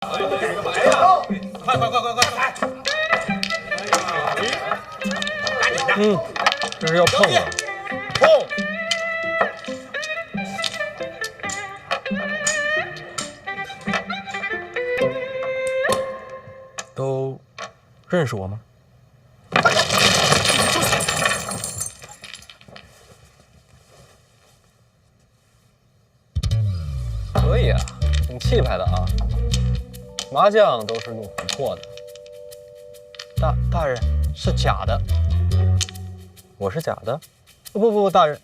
快！这是要碰了。碰！都认识我吗？可以啊，挺气派的啊。麻将都是用琥珀的。大人是假的。我是假的？不，大人，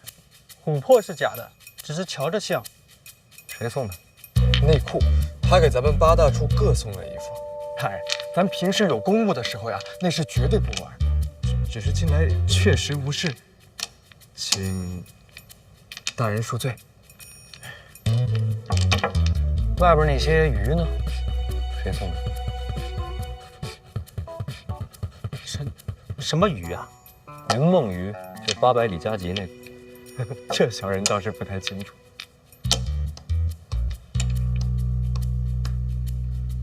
琥珀是假的，只是瞧着像。谁送的？内裤，他给咱们8大处各送了一副。大人，咱平时有公务的时候呀，那是绝对不玩。只是近来确实无事，请大人恕罪。外边那些鱼呢？谁送的？什么鱼啊？云梦鱼，就800里加急那个。这小人倒是不太清楚。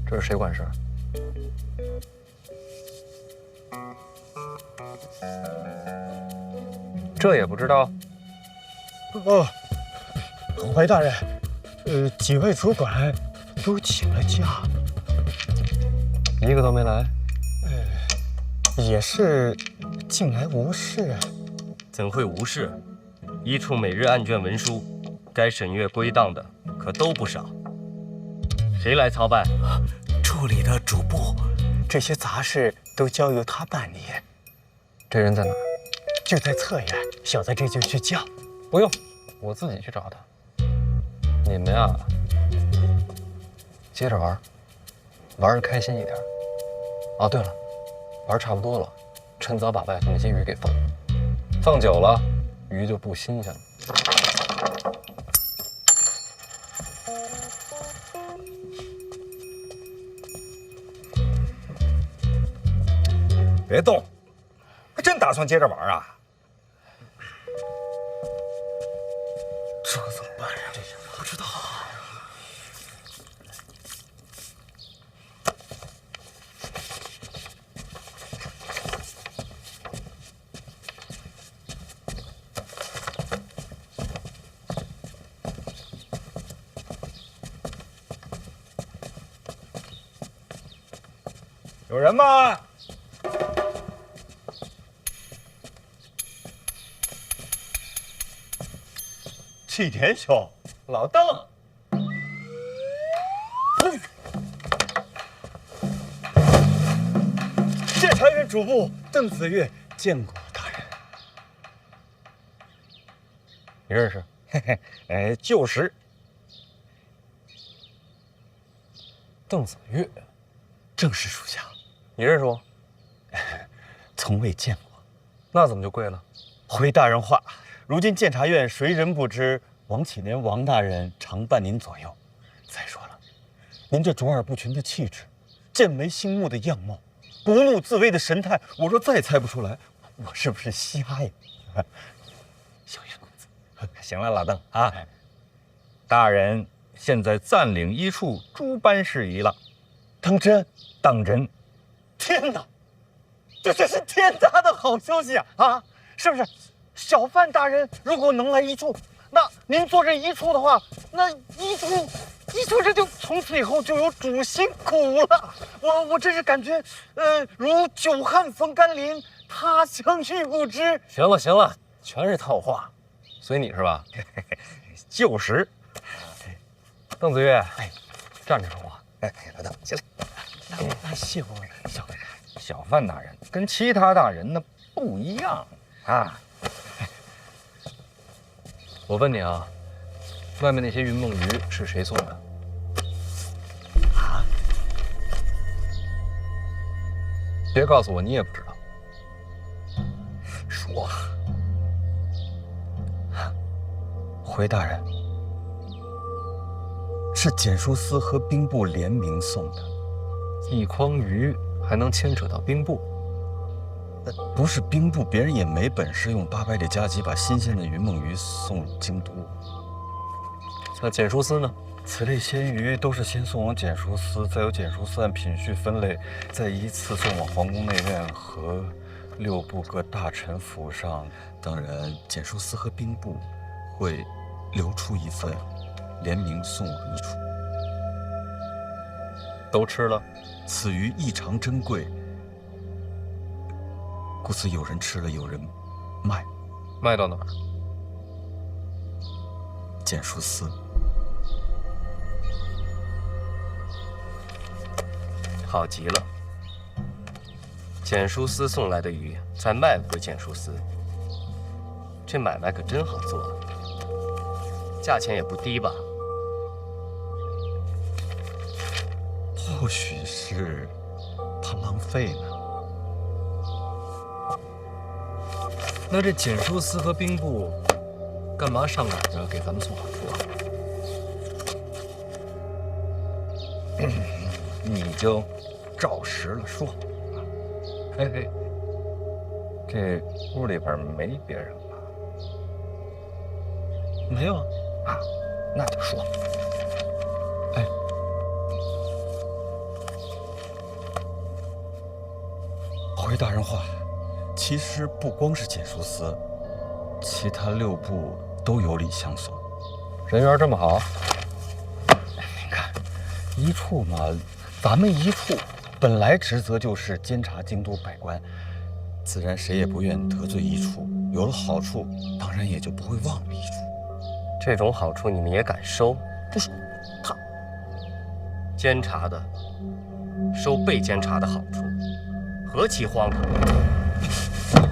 这是谁管事儿？这也不知道？哦，怀大人，几位主管都请了假，一个都没来。也是近来无事。怎会无事？一处每日案卷文书，该审阅归档的可都不少。谁来操办？处理的主簿，这些杂事都交由他办理。这人在哪儿？就在侧院，小子这就去叫。不用，我自己去找他。你们呀，接着玩，玩得开心一点。哦，对了，玩差不多了，趁早把外头那些鱼给放了。放久了，鱼就不新鲜了。别动，还真打算接着玩啊？这怎么办呀？这下不知道。有人吗？启田兄，老邓。监察院主簿邓子越见过大人。你认识？就是。邓子越，正是属下，你认识我？从未见过。那怎么就跪了？回大人话，如今监察院谁人不知王启年王大人常伴您左右。再说了，您这卓尔不群的气质，剑眉星目的样貌，不怒自威的神态，我若再猜不出来，我是不是瞎呀？小月公子，行了，老邓啊，大人现在暂领一处诸般事宜了。当真？当真。天哪，这是天大的好消息啊！啊，是不是？小范大人如果能来一处，那您坐这一处的话，那一处这就从此以后就有主心骨了。我真是感觉，如久旱逢甘霖，他乡遇故知。行了，全是套话，随你是吧？就是。邓子越，站着说话。老邓，起来。谢过小范大人跟其他大人呢不一样啊。我问你啊，外面那些云梦鱼是谁送的？啊？别告诉我你也不知道。说。回大人，是检书司和兵部联名送的。一筐鱼还能牵扯到兵部？不是兵部，别人也没本事用800里加急把新鲜的云梦鱼送入京都。那检书司呢？此类鲜鱼都是先送往检书司，再由检书司按品序分类，再依次送往皇宫内院和6部各大臣府上。当然，检书司和兵部会留出一份，联名送往一处。都吃了。此鱼异常珍贵，故此有人吃了，有人卖。卖到哪儿？检书司。好极了，检书司送来的鱼再卖回检书司，这买卖可真好做啊，价钱也不低吧？或许是怕浪费呢。那这检书司和兵部干嘛上赶着给咱们送好处啊？你就照实了说。嘿嘿，这屋里边没别人吧？没有啊，那就说。哎，回大人话，其实不光是检书司，其他6部都有礼相送。人缘这么好？您看，一处嘛，咱们一处本来职责就是监察京都百官，自然谁也不愿得罪一处。有了好处，当然也就不会忘了一处。这种好处你们也敢收？不是，他监察的收被监察的好处，何其荒唐！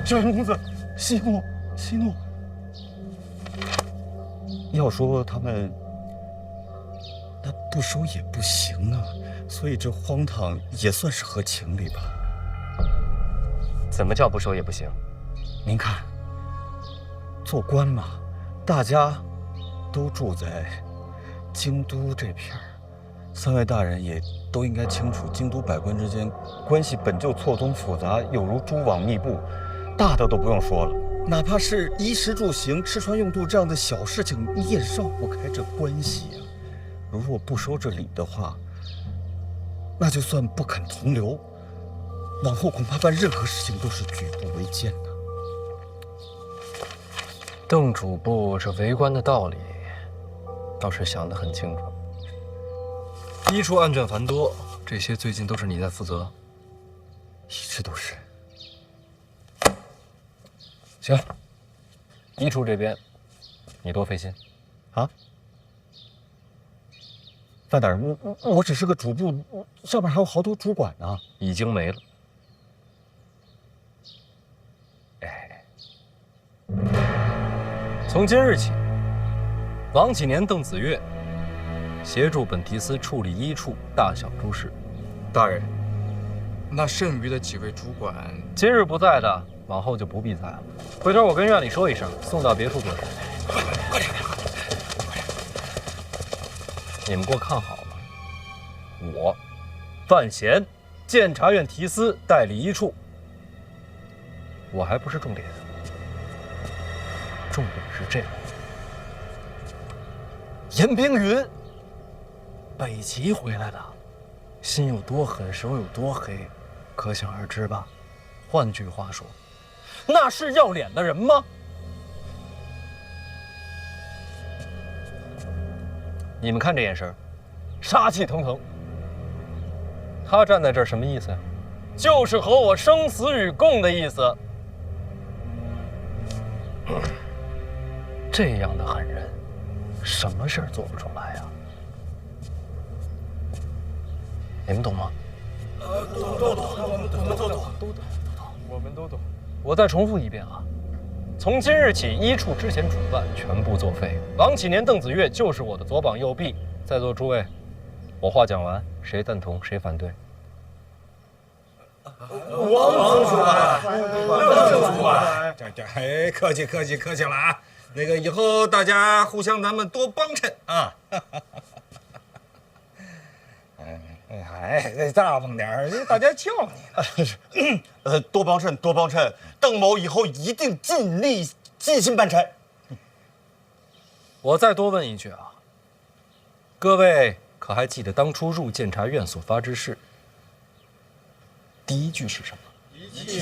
九公子，息怒，息怒。要说他们，那不收也不行啊，所以这荒唐也算是合情理吧。怎么叫不收也不行？您看，做官嘛，大家都住在京都这片儿，3位大人也都应该清楚，京都百官之间关系本就错综复杂，有如蛛网密布。大的都不用说了，哪怕是衣食住行、吃穿用度这样的小事情，你也绕不开这关系呀。如果不收这礼的话，那就算不肯同流，往后恐怕办任何事情都是举步维艰呐。邓主簿这为官的道理，倒是想得很清楚。一处案卷繁多，这些最近都是你在负责。一直都是。行，一处这边你多费心啊。范大人，我只是个主簿，上面还有好多主管呢。已经没了。哎，从今日起，王启年、邓子越协助本提司处理一处大小诸事。大人，那剩余的几位主管，今日不在的，往后就不必在了。回头我跟院里说一声，送到别处做事。快点！你们给我看好了，我范闲，监察院提司代理一处。我还不是重点，重点是这个。严冰云，北齐回来的，心有多狠，手有多黑，可想而知吧。换句话说，那是要脸的人吗？你们看这眼神，杀气腾腾。他站在这儿什么意思呀？就是和我生死与共的意思。这样的狠人，什么事儿做不出来呀？你们懂吗？我们都懂。我再重复一遍啊，从今日起，一处之前主办全部作废。王启年、邓子越就是我的左膀右臂。在座诸位，我话讲完，谁赞同谁反对？王主管，邓主管，这客气了啊！那个以后大家互相咱们多帮衬啊！大方点儿，大家叫你。多帮衬，多帮衬。邓某以后一定尽力尽心办差。我再多问一句啊，各位可还记得当初入监察院所发之誓？第一句是什么？一切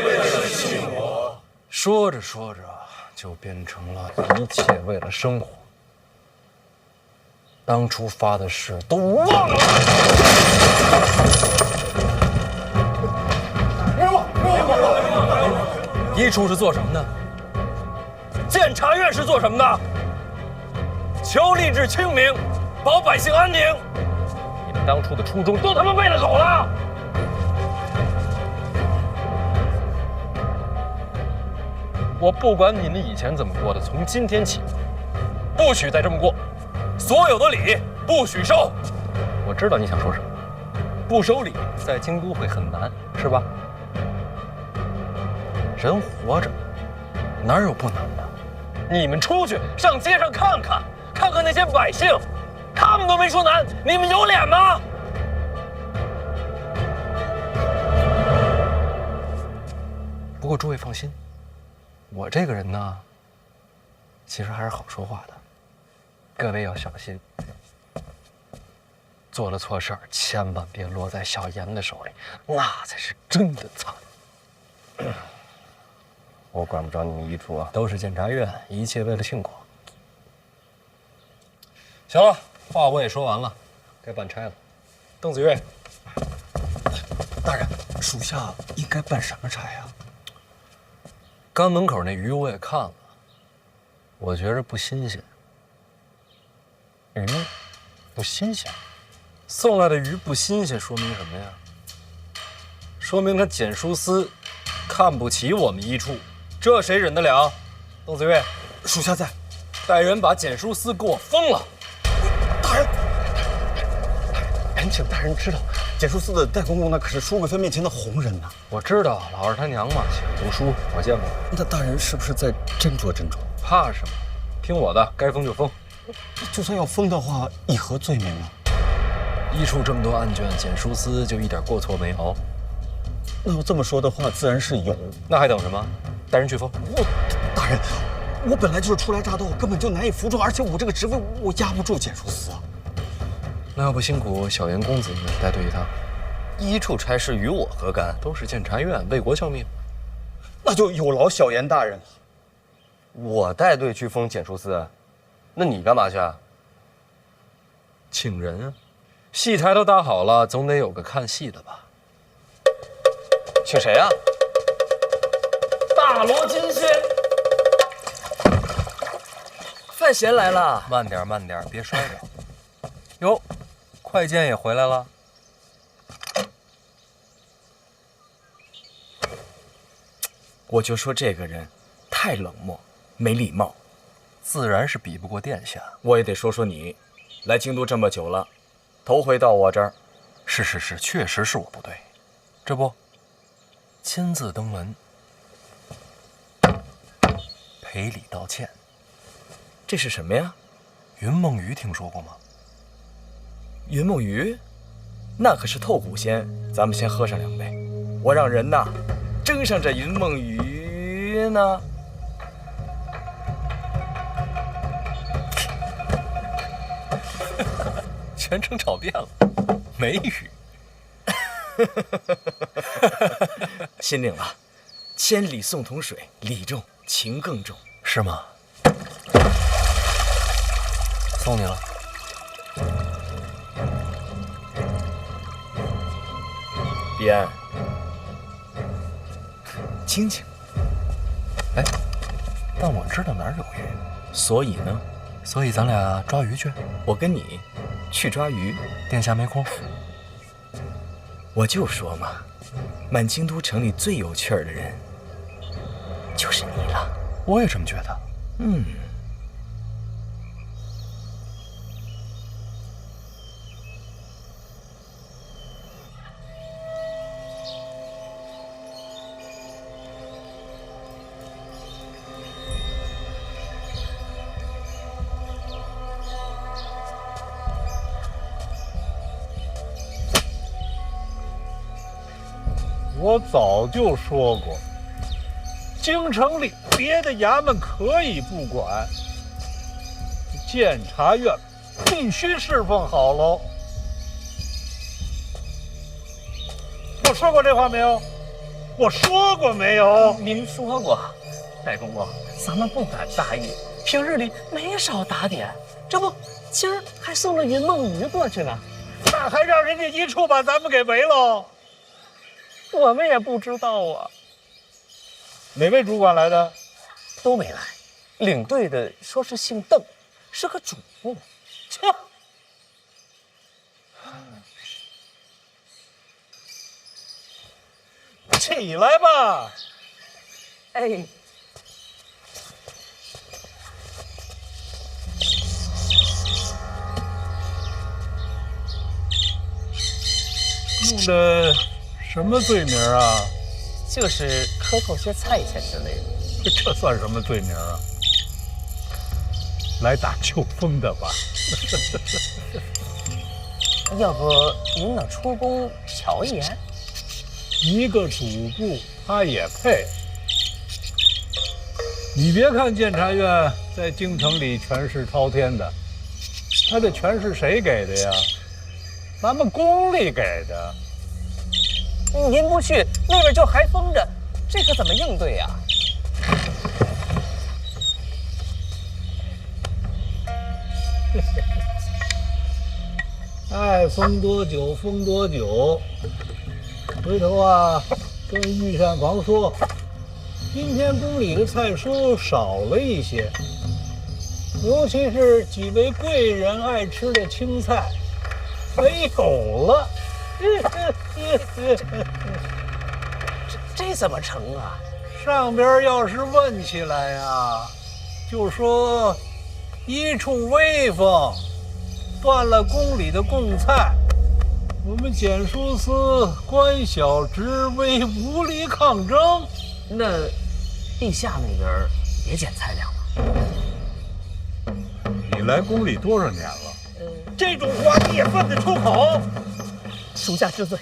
为了信我。说着说着就变成了一切为了生活。当初发的誓都忘了。一处是做什么的？监察院是做什么的？求吏治清明，保百姓安宁。你们当初的初衷都他妈喂了狗了！我不管你们以前怎么过的，从今天起，不许再这么过。所有的礼不许收。我知道你想说什么，不收礼在京都会很难，是吧？人活着哪有不难的？你们出去上街上看看，看看那些百姓，他们都没说难，你们有脸吗？不过诸位放心，我这个人呢，其实还是好说话的。各位要小心，做了错事儿，千万别落在小严的手里，那才是真的惨。我管不着你们一处啊。都是监察院，一切为了庆国。行了，话我也说完了，该办差了。邓子岳，大人，属下应该办什么差呀？刚门口那鱼我也看了，我觉着不新鲜。鱼不新鲜，送来的鱼不新鲜，说明什么呀？说明他简书司看不起我们一处，这谁忍得了？邓子岳，属下在。带人把简书司给我封了。大人，恳请大人知道，简书司的代公公那可是淑贵妃面前的红人呐。我知道，老二他娘嘛，喜欢读书，我见过。那大人是不是再斟酌斟酌？怕什么？听我的，该封就封。就算要封的话，以何罪名啊？一处这么多案卷，简书司就一点过错没有？那要这么说的话，自然是有。那还等什么？带人去封。大人，我本来就是初来乍到，根本就难以服众，而且我这个职位我压不住简书司啊。那要不辛苦小严公子带队一趟？一处差事与我何干？都是监察院为国效命。那就有劳小严大人了。我带队去封简书司，那你干嘛去啊？请人啊，戏台都搭好了，总得有个看戏的吧？请谁啊？大罗金仙。范闲来了。慢点，慢点，别摔着。哟，快剑也回来了。我就说这个人太冷漠，没礼貌。自然是比不过殿下。我也得说说你，来京都这么久了，头回到我这儿。是，确实是我不对。这不，亲自登门，赔礼道歉。这是什么呀？云梦鱼听说过吗？云梦鱼，那可是透骨仙。咱们先喝上2杯，我让人呐蒸上这云梦鱼呢。全程炒变了，梅雨。心领了，千里送同水，礼重情更重，是吗？送你了。彼岸，清清。哎，但我知道哪儿有鱼，所以呢？所以咱俩抓鱼去。我跟你去抓鱼，殿下没空。我就说嘛，满京都城里最有趣儿的人就是你了。我也这么觉得。我早就说过，京城里别的衙门可以不管，监察院必须侍奉好喽。我说过这话没有？我说过没有？您说过，戴公公，咱们不敢大意，平日里没少打点，这不今儿还送了云梦鱼过去呢，那还让人家一处把咱们给围喽？我们也不知道啊，哪位主管来的？都没来。领队的说是姓邓，是个主簿。切，起来吧！哎，用的什么罪名啊？就是克扣些菜钱之类的。这算什么罪名啊？来打秋风的吧？要不您能出宫瞧一眼？一个主簿，他也配？你别看监察院在京城里权势滔天的，他这权势谁给的呀？咱们宫里给的。您不去，那边就还封着，这可怎么应对呀？爱封多久封多久。回头啊，跟御膳房说，今天宫里的菜蔬少了一些，尤其是几位贵人爱吃的青菜，没有了。这怎么成啊？上边要是问起来呀，就说一处威风，断了宫里的贡菜，我们检书司官小职微，无力抗争。那地下那边也减菜粮了？你来宫里多少年了？这种话你也问得出口？属下知罪。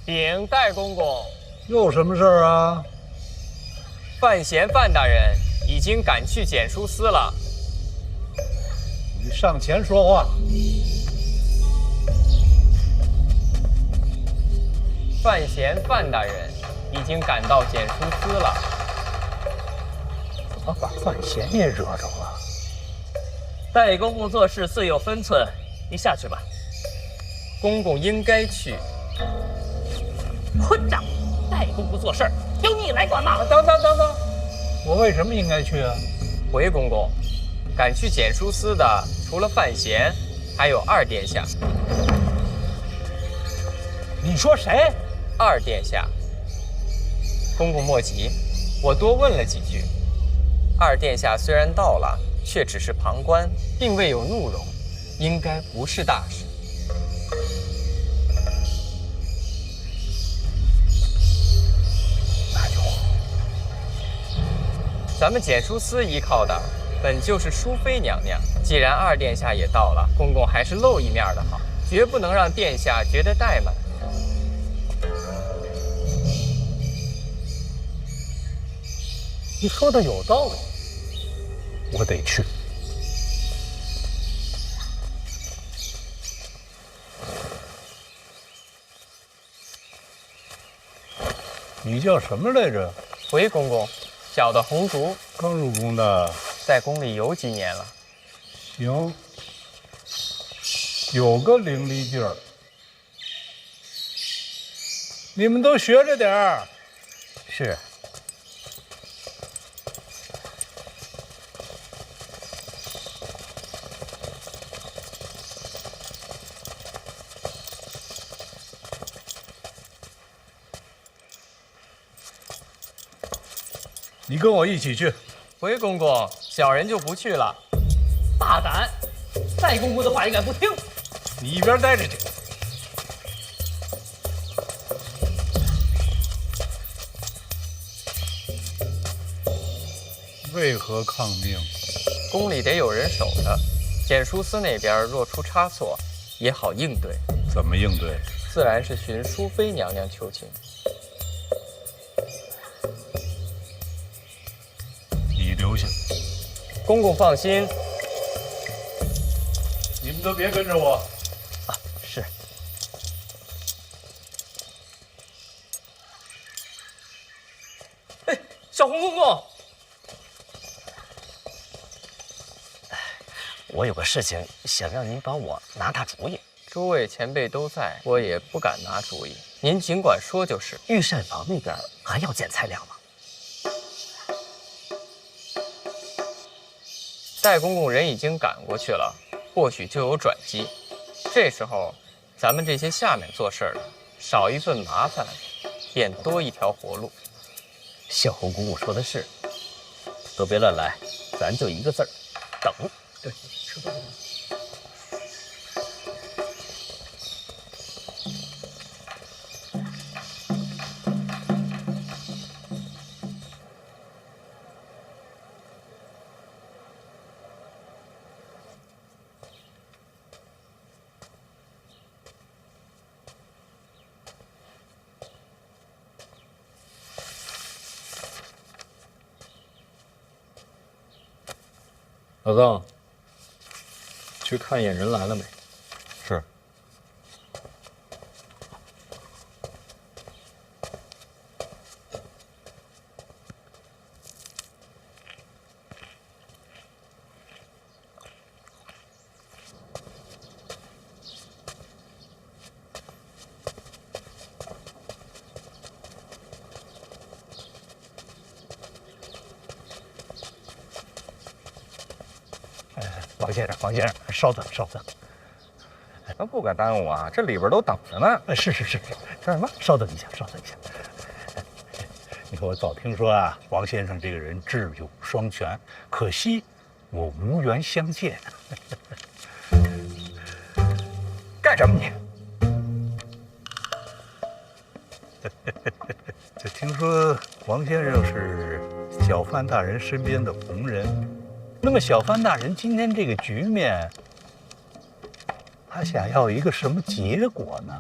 禀戴公公，又什么事儿啊？范闲范大人已经赶去检书司了。你上前说话。范闲范大人已经赶到检书司了。怎么把范闲也惹着了？戴公公做事自有分寸，你下去吧。公公应该去。混账！戴公公做事儿由你来管吗？等，我为什么应该去啊？回公公，赶去检书司的除了范闲，还有二殿下。你说谁？二殿下。公公莫急，我多问了几句。二殿下虽然到了，却只是旁观，并未有怒容，应该不是大事。咱们检书司依靠的本就是淑妃娘娘，既然二殿下也到了，公公还是露一面的好，绝不能让殿下觉得怠慢。你说的有道理，我得去。你叫什么来着？回公公，小的红烛，刚入宫的。在宫里有几年了。行，有个伶俐劲儿。你们都学着点儿。是。你跟我一起去。回公公，小人就不去了。大胆！戴公公的话也敢不听？你一边待着去。为何抗命？宫里得有人守着，检书司那边若出差错，也好应对。怎么应对？自然是寻淑妃娘娘求情。公公放心，你们都别跟着我。是。哎，小红公公，我有个事情想让您帮我拿主意。诸位前辈都在，我也不敢拿主意。您尽管说就是。御膳房那边还要减菜量吗？戴公公人已经赶过去了，或许就有转机。这时候，咱们这些下面做事的，少一份麻烦，便多一条活路。小红公公说的是，都别乱来，咱就一个字儿，等。对，吃饭。老邓，去看一眼人来了没？是。王先生，稍等。那不敢耽误啊，这里边都等着呢。是，这什么？稍等一下。你看，我早听说啊，王先生这个人智勇双全，可惜我无缘相见。干什么你？就听说王先生是小范大人身边的红人，那么小范大人今天这个局面，他想要一个什么结果呢？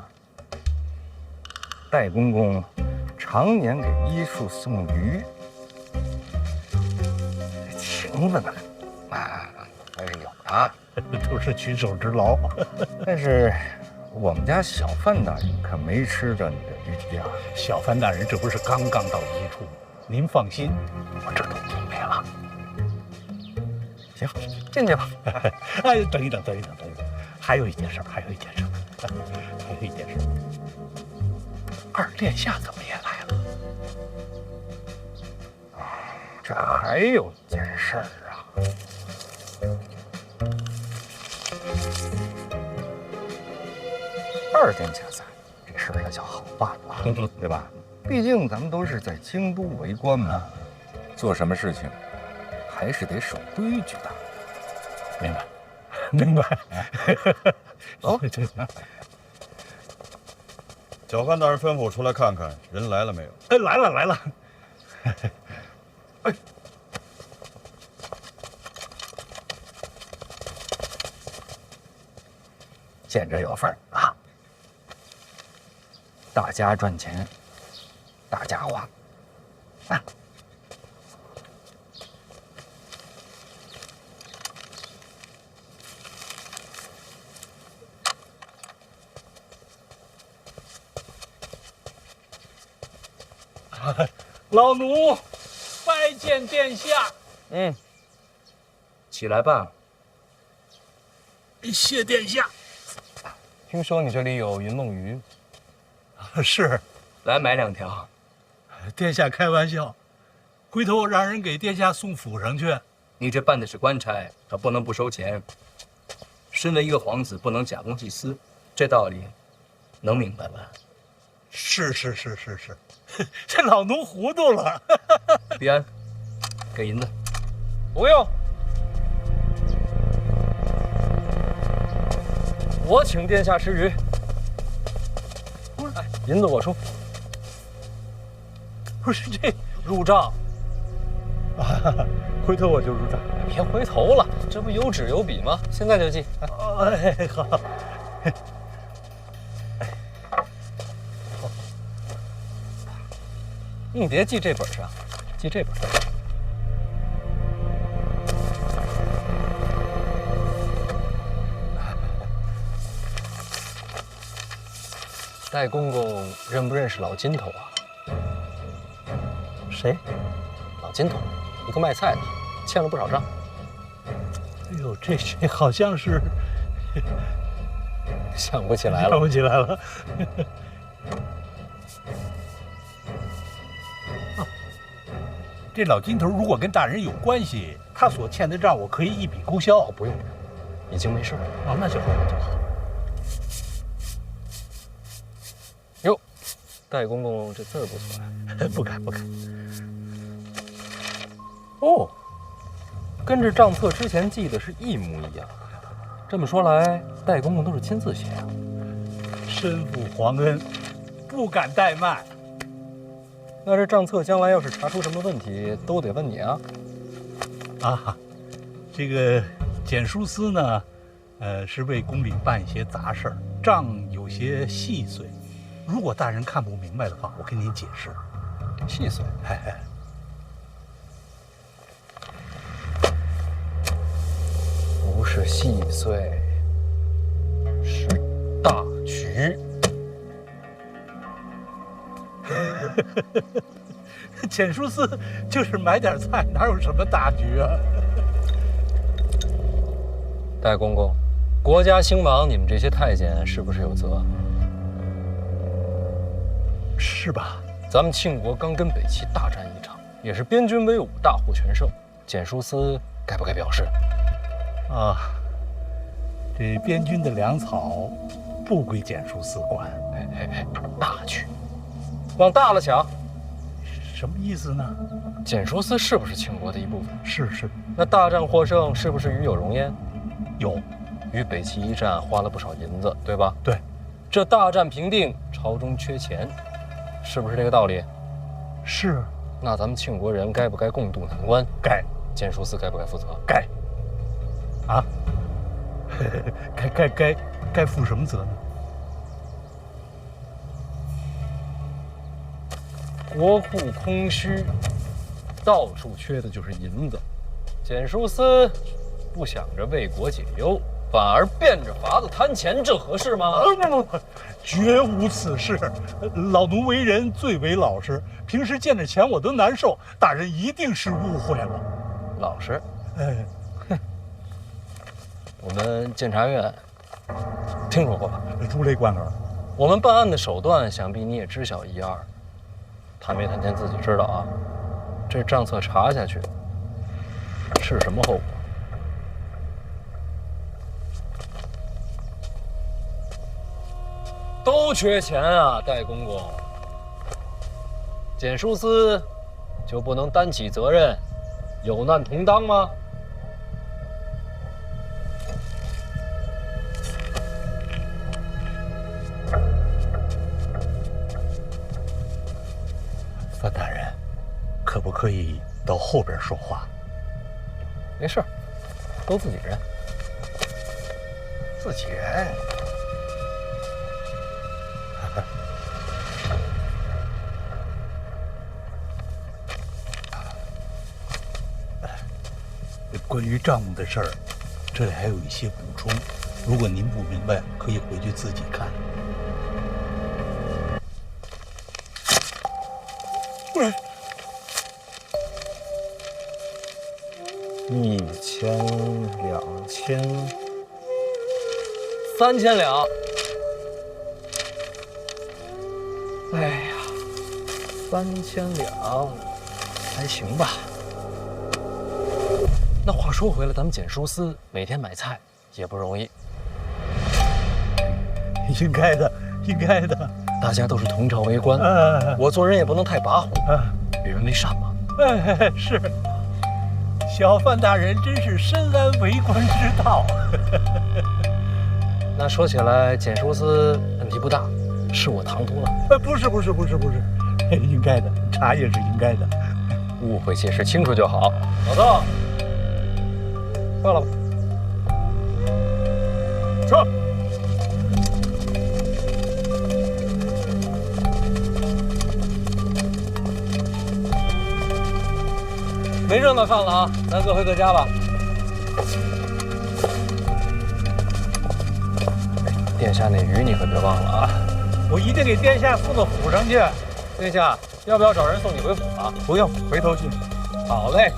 戴公公常年给医术送鱼，情分呢，还是有的，都是举手之劳。但是我们家小范大人可没吃着你的鱼呀。小范大人这不是刚到医处吗？您放心，我这都准备了。行，进去吧。哎，等一等，还有一件事。二殿下怎么也来了？这还有一件事儿啊。二殿下在，这事儿也叫好办了，对吧？毕竟咱们都是在京都为官嘛，做什么事情还是得守规矩的。明白。走。小范大人吩咐我出来看看，人来了没有？哎，来了。哎，见着有份儿啊！大家赚钱，大家花。啊！老奴拜见殿下。起来吧。谢殿下。听说你这里有云梦鱼，是。来买2条。殿下开玩笑，回头我让人给殿下送府上去。你这办的是官差，可不能不收钱。身为一个皇子，不能假公济私，这道理能明白吧？是，这老奴糊涂了。必安，给银子。不用，我请殿下吃鱼。哎，银子我出。不是这入账。回头我就入账。别回头了，这不有纸有笔吗？现在就记。哎，好。别记这本上，记这本。戴公公认不认识老金头啊？谁？老金头，一个卖菜的，欠了不少账。哎呦，这好像是想不起来了。想不起来了。这老金头如果跟大人有关系，他所欠的账我可以一笔勾销。不用，已经没事了。哦，那就好，那就好。哟，戴公公这字儿不错呀。不敢不敢。哦，跟这账册之前记的是一模一样。这么说来，戴公公都是亲自写呀。身负皇恩，不敢怠慢。那这账册将来要是查出什么问题，都得问你啊。啊，这个简书司呢，是为宫里办一些杂事儿，账有些细碎。如果大人看不明白的话，我跟您解释。细碎？不是细碎，是大局。简书司就是买点菜，哪有什么大局啊？戴公公，国家兴亡，你们这些太监是不是有责？是吧？咱们庆国刚跟北齐大战一场，也是边军威武，大获全胜。简书司该不该表示？啊，这边军的粮草不归简书司管。大局，往大了想。什么意思呢？简书司是不是庆国的一部分？是。那大战获胜，是不是与有荣焉？有。与北齐一战花了不少银子，对吧？对。这大战平定，朝中缺钱，是不是这个道理？是。那咱们庆国人该不该共度难关？该。简书司该不该负责？该。啊？该负什么责呢？国库空虚，到处缺的就是银子。简书司不想着为国解忧，反而变着法子贪钱，这合适吗？不，绝无此事。老奴为人最为老实，平时见着钱我都难受。大人一定是误会了。老实？我们监察院听说过吧？如雷贯耳。我们办案的手段，想必你也知晓一二。贪没贪钱自己知道啊。这账册查下去是什么后果？都缺钱啊，戴公公。简书司就不能担起责任，有难同当吗？范大人，可不可以到后边说话？没事，都自己人。自己人。关于账目的事儿，这里还有一些补充，如果您不明白，可以回去自己看。不是，1000、2000、3000两。哎呀，3000两，还行吧。那话说回来，咱们简书司每天买菜也不容易。应该的，应该的。大家都是同朝为官，我做人也不能太跋扈，与人为善嘛。是。小范大人真是深谙为官之道。那说起来，简书司问题不大，是我唐突了。不是，应该的，茶也是应该的。误会解释清楚就好。老赵，撤了吧。撤。没热闹看了啊，咱各回各家吧。殿下那鱼你可别忘了啊。我一定给殿下送到府上去。殿下，要不要找人送你回府啊？不用，回头去。好嘞，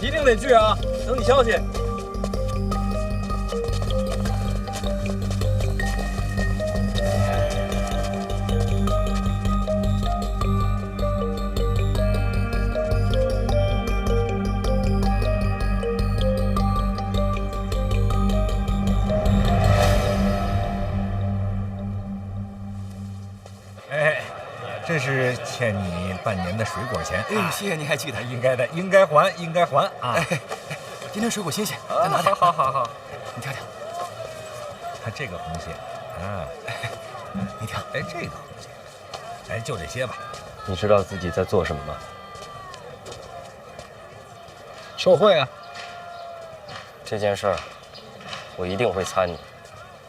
一定得去啊！等你消息。这是欠你半年的水果钱。哎，谢谢您还记得，应该的，应该还，应该还啊！今天水果新鲜，再拿点。好，你挑挑。看这个红线啊，你挑。哎，这个红线，哎，就这些吧。你知道自己在做什么吗？受贿啊！这件事儿，我一定会参与。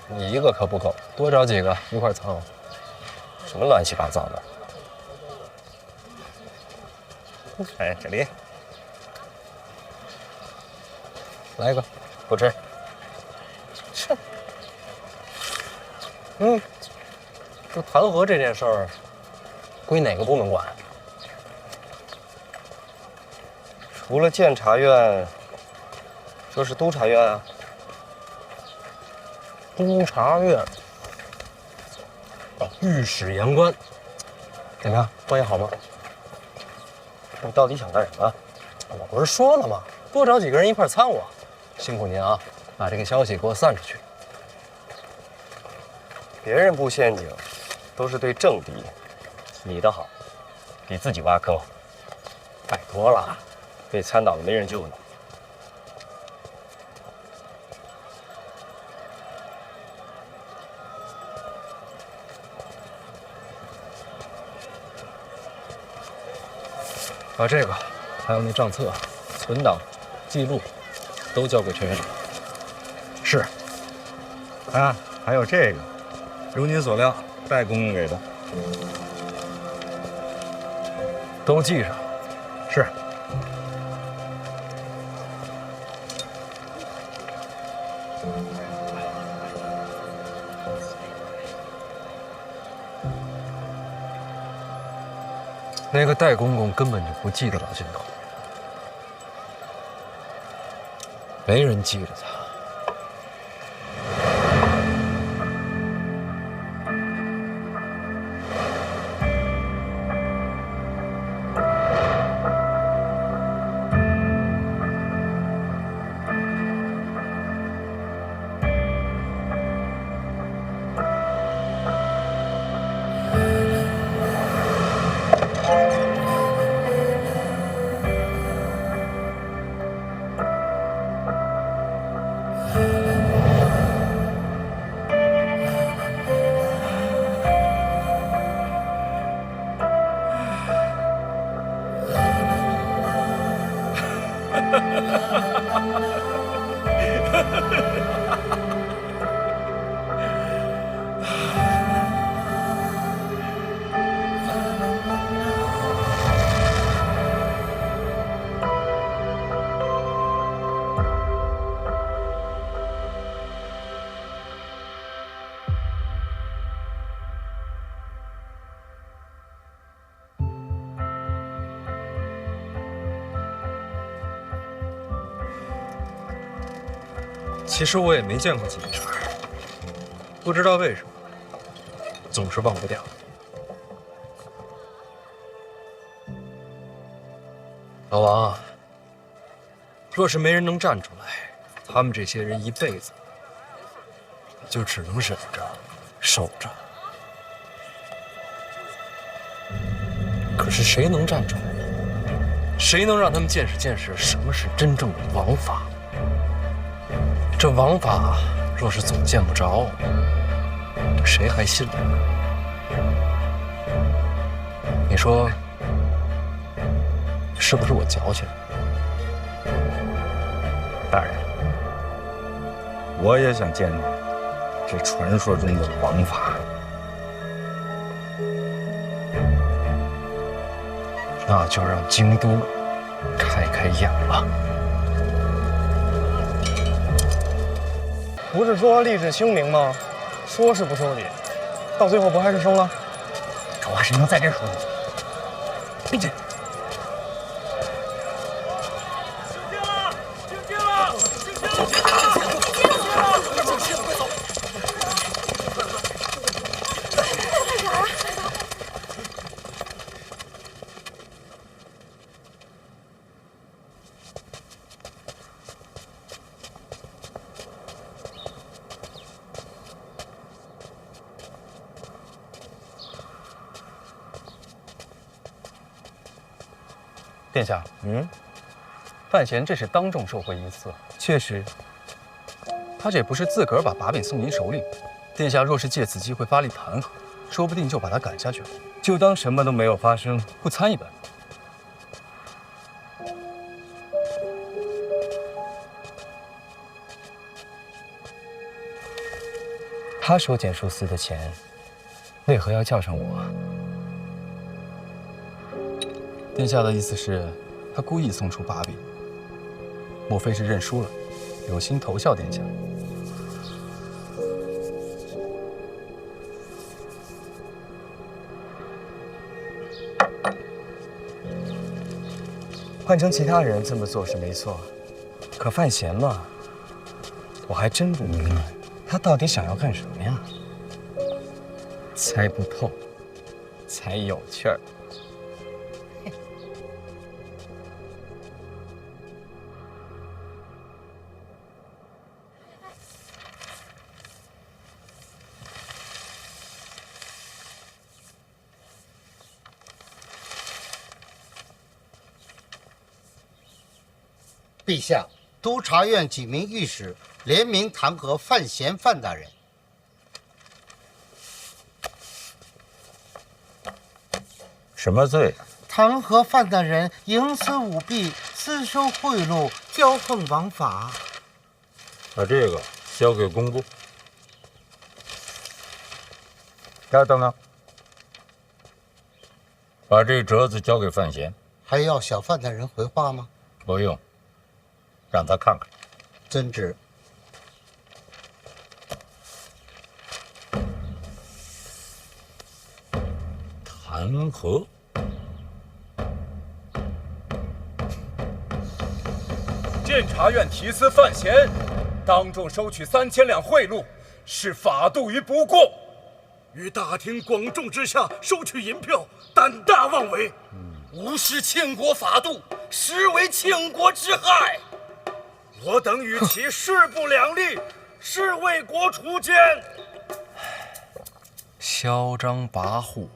你一个可不够，多找几个一块儿参。什么乱七八糟的？哎，这里来一个，不吃。这弹劾这件事儿，归哪个部门管？除了监察院，就是督察院啊。督察院。御史言官，怎么样？关系好吗？你到底想干什么？我不是说了吗？多找几个人一块参我。辛苦您啊，把这个消息给我散出去。别人布陷阱，都是对政敌。你的好，给自己挖坑。拜托了，被参倒了没人救你。把这个，还有那账册、存档、记录，都交给全院长。是。啊，还有这个，如您所料，戴公公给的，都记上。是。那个戴公公根本就不记得老金头，没人记着他。其实我也没见过几面，不知道为什么，总是忘不掉。老王，若是没人能站出来，他们这些人一辈子就只能忍着、守着。可是谁能站出来呢？谁能让他们见识什么是真正的王法？这王法若是总见不着，谁还信呢？你说是不是我矫情？大人，我也想见见这传说中的王法。那就让京都开开眼吧。不是说立志清明吗？说是不收礼，到最后不还是收了？这话谁能在这说呢？闭嘴！殿下，范闲这是当众受贿一次，确实，他这也不是自个儿把把柄送您手里。殿下若是借此机会发力弹劾，说不定就把他赶下去了，就当什么都没有发生，不参一本。他收简书司的钱，为何要叫上我？殿下的意思是，他故意送出把柄，莫非是认输了，有心投效殿下？换成其他人这么做是没错，可范闲嘛，我还真不明白，他到底想要干什么呀？猜不透，才有趣儿。陛下，督察院几名御史联名弹劾范闲范大人。什么罪？弹劾范大人营私舞弊、私收贿赂、骄横枉法。把这个交给工部。等等，把这折子交给范闲。还要小范大人回话吗？不用。让他看看。遵旨。弹劾。监察院提司范闲，当众收取3000两贿赂，是法度于不顾。于大庭广众之下收取银票，胆大妄为，无视庆国法度，实为庆国之害。我等与其势不两立，是为国除奸。嚣张跋扈，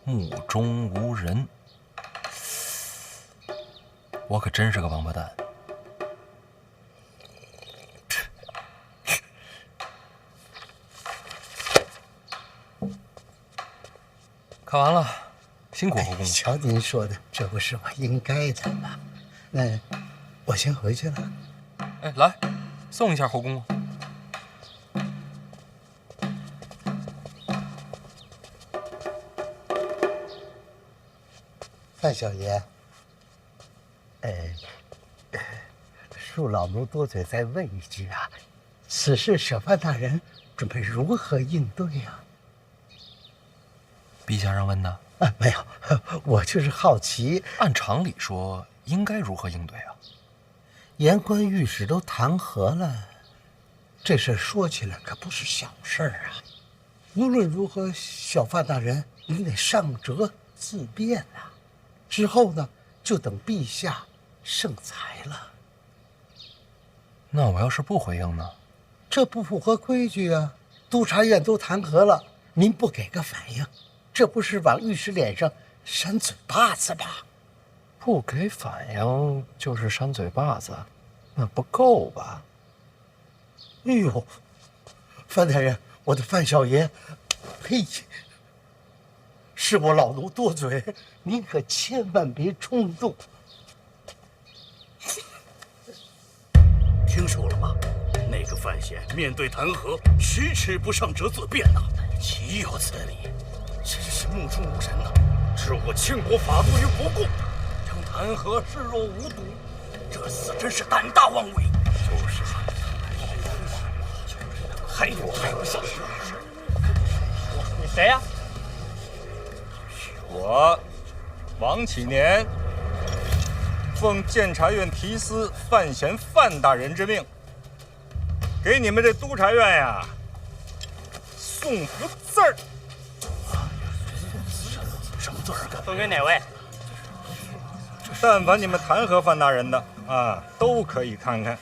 目中无人，我可真是个王八蛋。看完了，辛苦后宫。瞧您说的，这不是我应该的吗？那我先回去了。哎，来，送一下后宫。范小爷，恕老奴多嘴，再问一句啊，此事小范大人准备如何应对呀？陛下让问的？没有，我就是好奇。按常理说，应该如何应对啊？言官御史都弹劾了，这事说起来可不是小事啊。无论如何，小范大人您得上折自辩啊。之后呢，就等陛下圣裁了。那我要是不回应呢？这不符合规矩啊！督察院都弹劾了，您不给个反应，这不是往御史脸上扇嘴巴子吗？不给反应就是扇嘴巴子，那不够吧？哎呦，范大人，我的范小爷，呸！是我老奴多嘴，您可千万别冲动。听说了吗？那个范闲面对弹劾，迟迟不上折自辩呐，岂有此理！真是目中无人呐，置我庆国法度于不顾，将弹劾视若无睹，这厮真是胆大妄为。就是，还有不下。谁呀？我，王启年，奉监察院提司范闲范大人之命，给你们这督察院呀送幅字儿。什么字儿？送给哪位？但凡你们弹劾范大人的啊，都可以看看。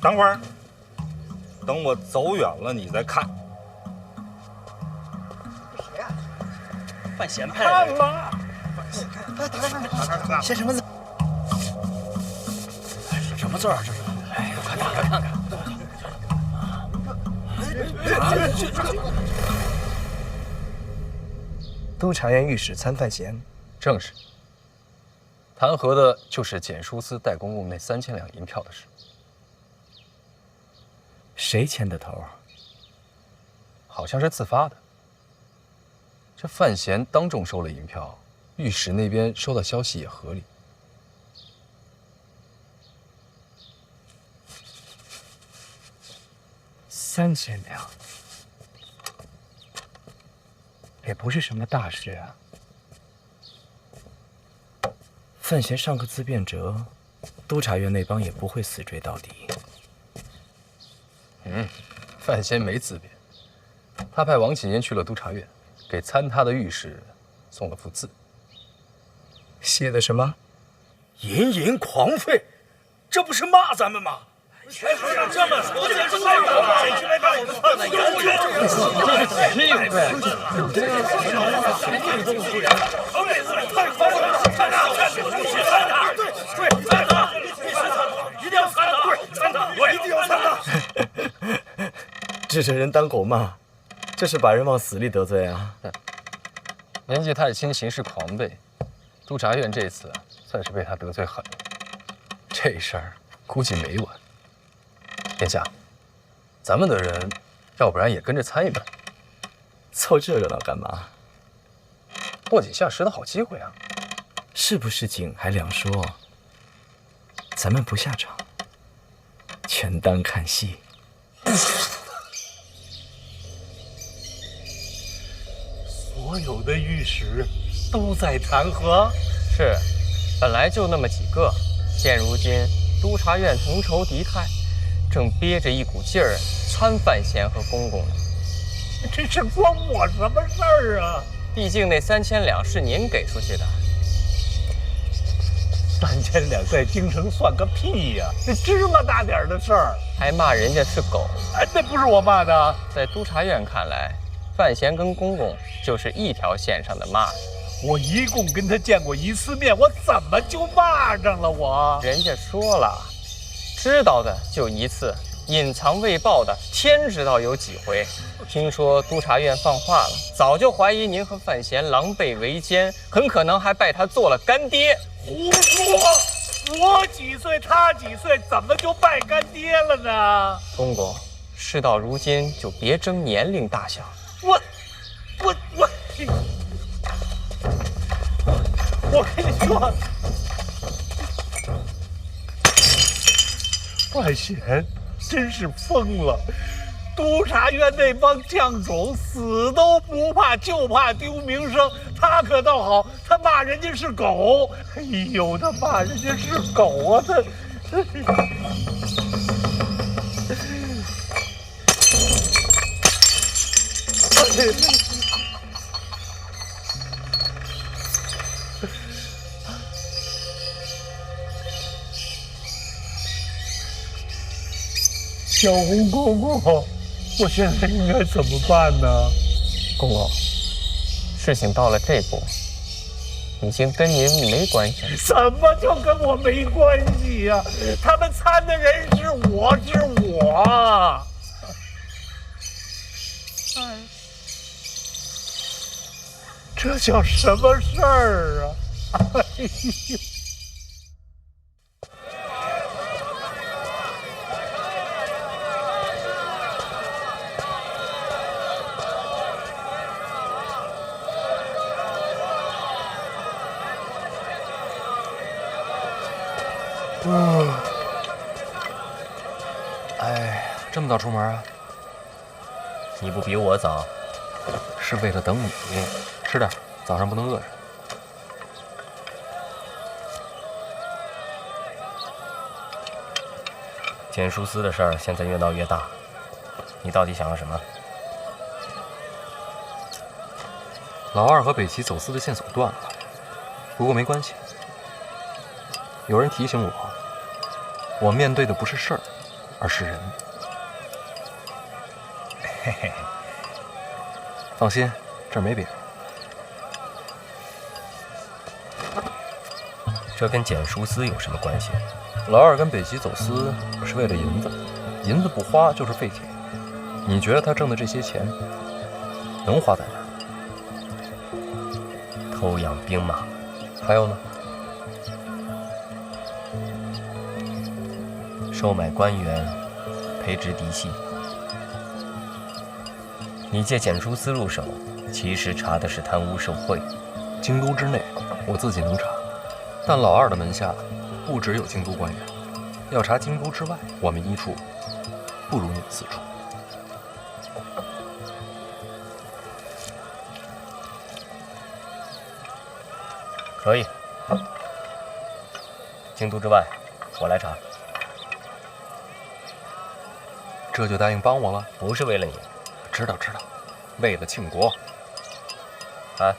等会儿，等我走远了你再看。谁呀？范闲派来的。看吧。看，写什么字？什么字儿？这是？哎，快打开看看。督察院御史参范闲，正是。弹劾的就是检书司代公公那3000两银票的事。谁牵的头？好像是自发的。这范闲当众收了银票，御史那边收到消息也合理。3000两，也不是什么大事啊。范闲上个字变折，督察院那帮也不会死追到底。范闲没自辩，他派王启年去了督察院，给参他的御史送了幅字，写的什么？淫淫狂吠，这不是骂咱们吗？这么说，简直太过分了！谁来看我们判的严厉？太疯了！参他！对，参他！一定要参他！参他！一定要参他！指着人当狗骂，这是把人往死里得罪啊！年纪太轻，行事狂悖，督察院这次算是被他得罪狠了。这事儿估计没完。殿下，咱们的人，要不然也跟着参一参，凑这热闹干嘛？落井下石的好机会啊！是不是井还两说，咱们不下场，全当看戏。所有的御史都在弹劾。是，本来就那么几个，现如今督察院同仇敌忾，正憋着一股劲儿参范闲和公公呢。这是关我什么事儿啊？毕竟那3000两是您给出去的。3000两在京城算个屁呀！这芝麻大点的事儿，还骂人家是狗。哎，那不是我骂的。在督察院看来，范闲跟公公就是一条线上的蚂蚱。我一共跟他见过1次面，我怎么就骂上了我？人家说了，知道的就1次，隐藏未报的天知道有几回。听说督察院放话了，早就怀疑您和范闲狼狈为奸，很可能还拜他做了干爹。胡说！我几岁，他几岁，怎么就拜干爹了呢？公公，事到如今就别争年龄大小。我跟你说，范闲真是疯了。督察院那帮将种死都不怕，就怕丢名声。他可倒好，他骂人家是狗。哎呦，他骂人家是狗啊！他。小红公公，我现在应该怎么办呢？公公，事情到了这步，已经跟您没关系了。怎么就跟我没关系呀？他们参的人是我。这叫什么事儿啊？哎呦！哎，这么早出门啊？你不比我早，是为了等你。吃点，早上不能饿着。简书司的事儿现在越闹越大，你到底想要什么？老二和北齐走私的线索断了，不过没关系。有人提醒我，我面对的不是事儿，而是人。嘿嘿，放心，这儿没别人。这跟简书司有什么关系？老二跟北齐走私是为了银子，银子不花就是废铁。你觉得他挣的这些钱能花在哪儿？偷养兵马，还有呢？收买官员，培植嫡系。你借简书司入手，其实查的是贪污受贿。京都之内，我自己能查，但老二的门下不只有京都官员，要查京都之外，我们一处不如你们四处。可以，京都之外，我来查。这就答应帮我了？不是为了你，知道，为了庆国。啊，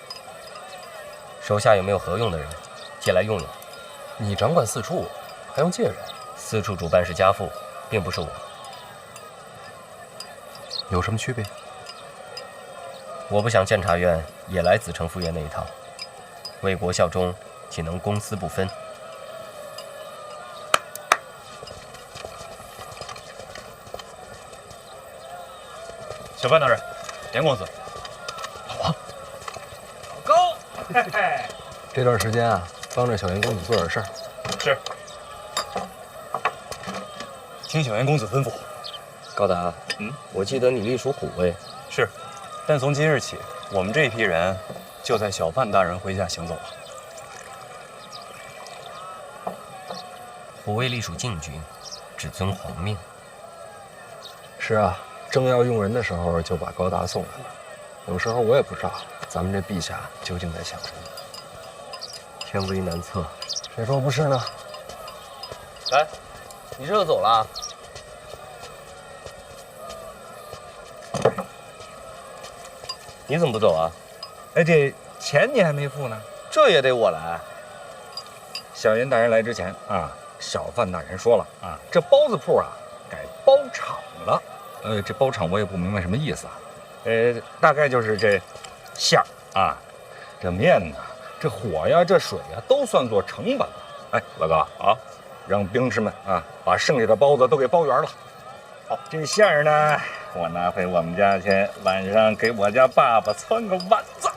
手下有没有合用的人，借来用用。你掌管四处，还用借人？四处主办是家父，并不是我。有什么区别？我不想监察院也来子承父业那一套。为国效忠，岂能公私不分？小范大人，严公子。老王，老高，嘿嘿。这段时间啊，帮着小严公子做点事儿。是。听小严公子吩咐。高达，我记得你隶属虎卫。是，但从今日起，我们这一批人就在小范大人麾下行走了。虎卫隶属禁军，只遵皇命。是啊，正要用人的时候，就把高达送来了。有时候我也不知道咱们这陛下究竟在想什么。天危难测，谁说不是呢？哎，你这就走了？你怎么不走啊？哎，这钱你还没付呢，这也得我来。小严大人来之前啊，小范大人说了啊，这包子铺啊改包场了。这包场我也不明白什么意思啊。大概就是这馅儿啊，这面呐，这火呀，这水呀，都算作成本了。哎，老高啊，让兵士们啊把剩下的包子都给包圆了。好，这馅儿呢，我拿回我们家去，晚上给我家爸爸汆个丸子。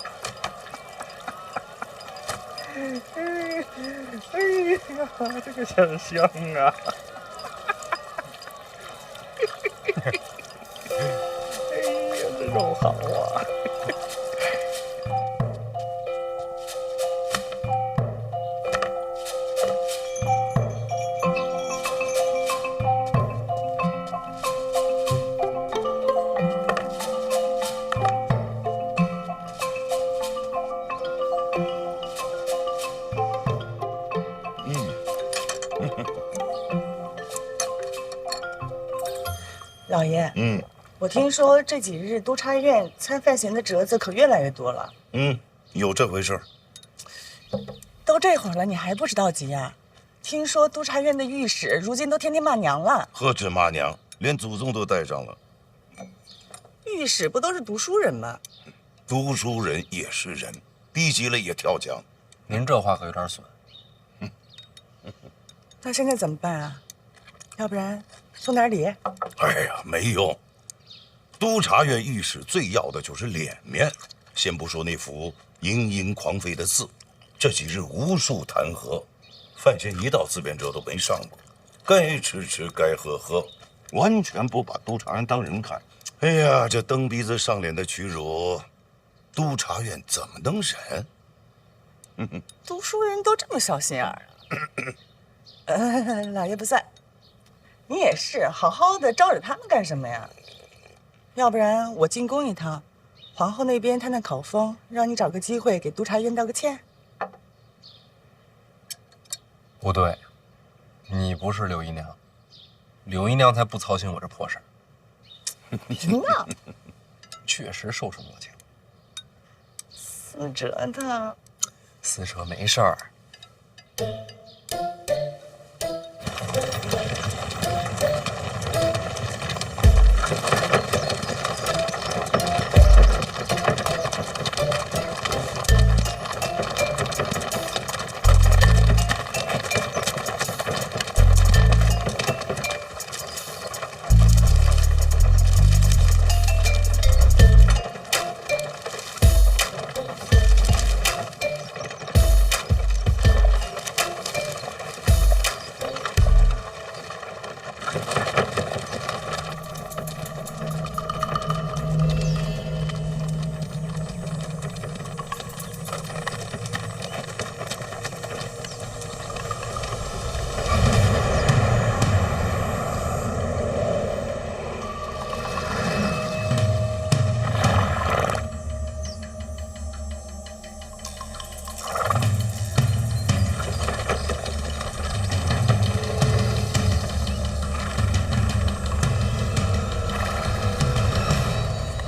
哎呀，这个馅儿香啊！哎呀，这肉好啊！老爷，我听说这几日督察院参犯刑的折子可越来越多了。有这回事儿。都这会儿了，你还不知道急呀？听说督察院的御史如今都天天骂娘了。何止骂娘，连祖宗都带上了。御史不都是读书人吗？读书人也是人，逼急了也跳墙。您这话可有点损。那现在怎么办啊？要不然送点礼？哎呀，没用。督察院御史最要的就是脸面。先不说那幅盈盈狂飞的字，这几日无数弹劾，范闲一道自辩者都没上过，该吃吃，该喝喝，完全不把督察院当人看。哎呀，这蹬鼻子上脸的屈辱，督察院怎么能忍？读书人都这么小心眼儿啊？老爷不在，你也是好好的招惹他们干什么呀？要不然我进宫一趟，皇后那边探探考风，让你找个机会给督察院道个歉。不对，你不是柳姨娘，柳姨娘才不操心我这破事儿。您呢？确实受宠若惊。思哲呢？思哲没事儿。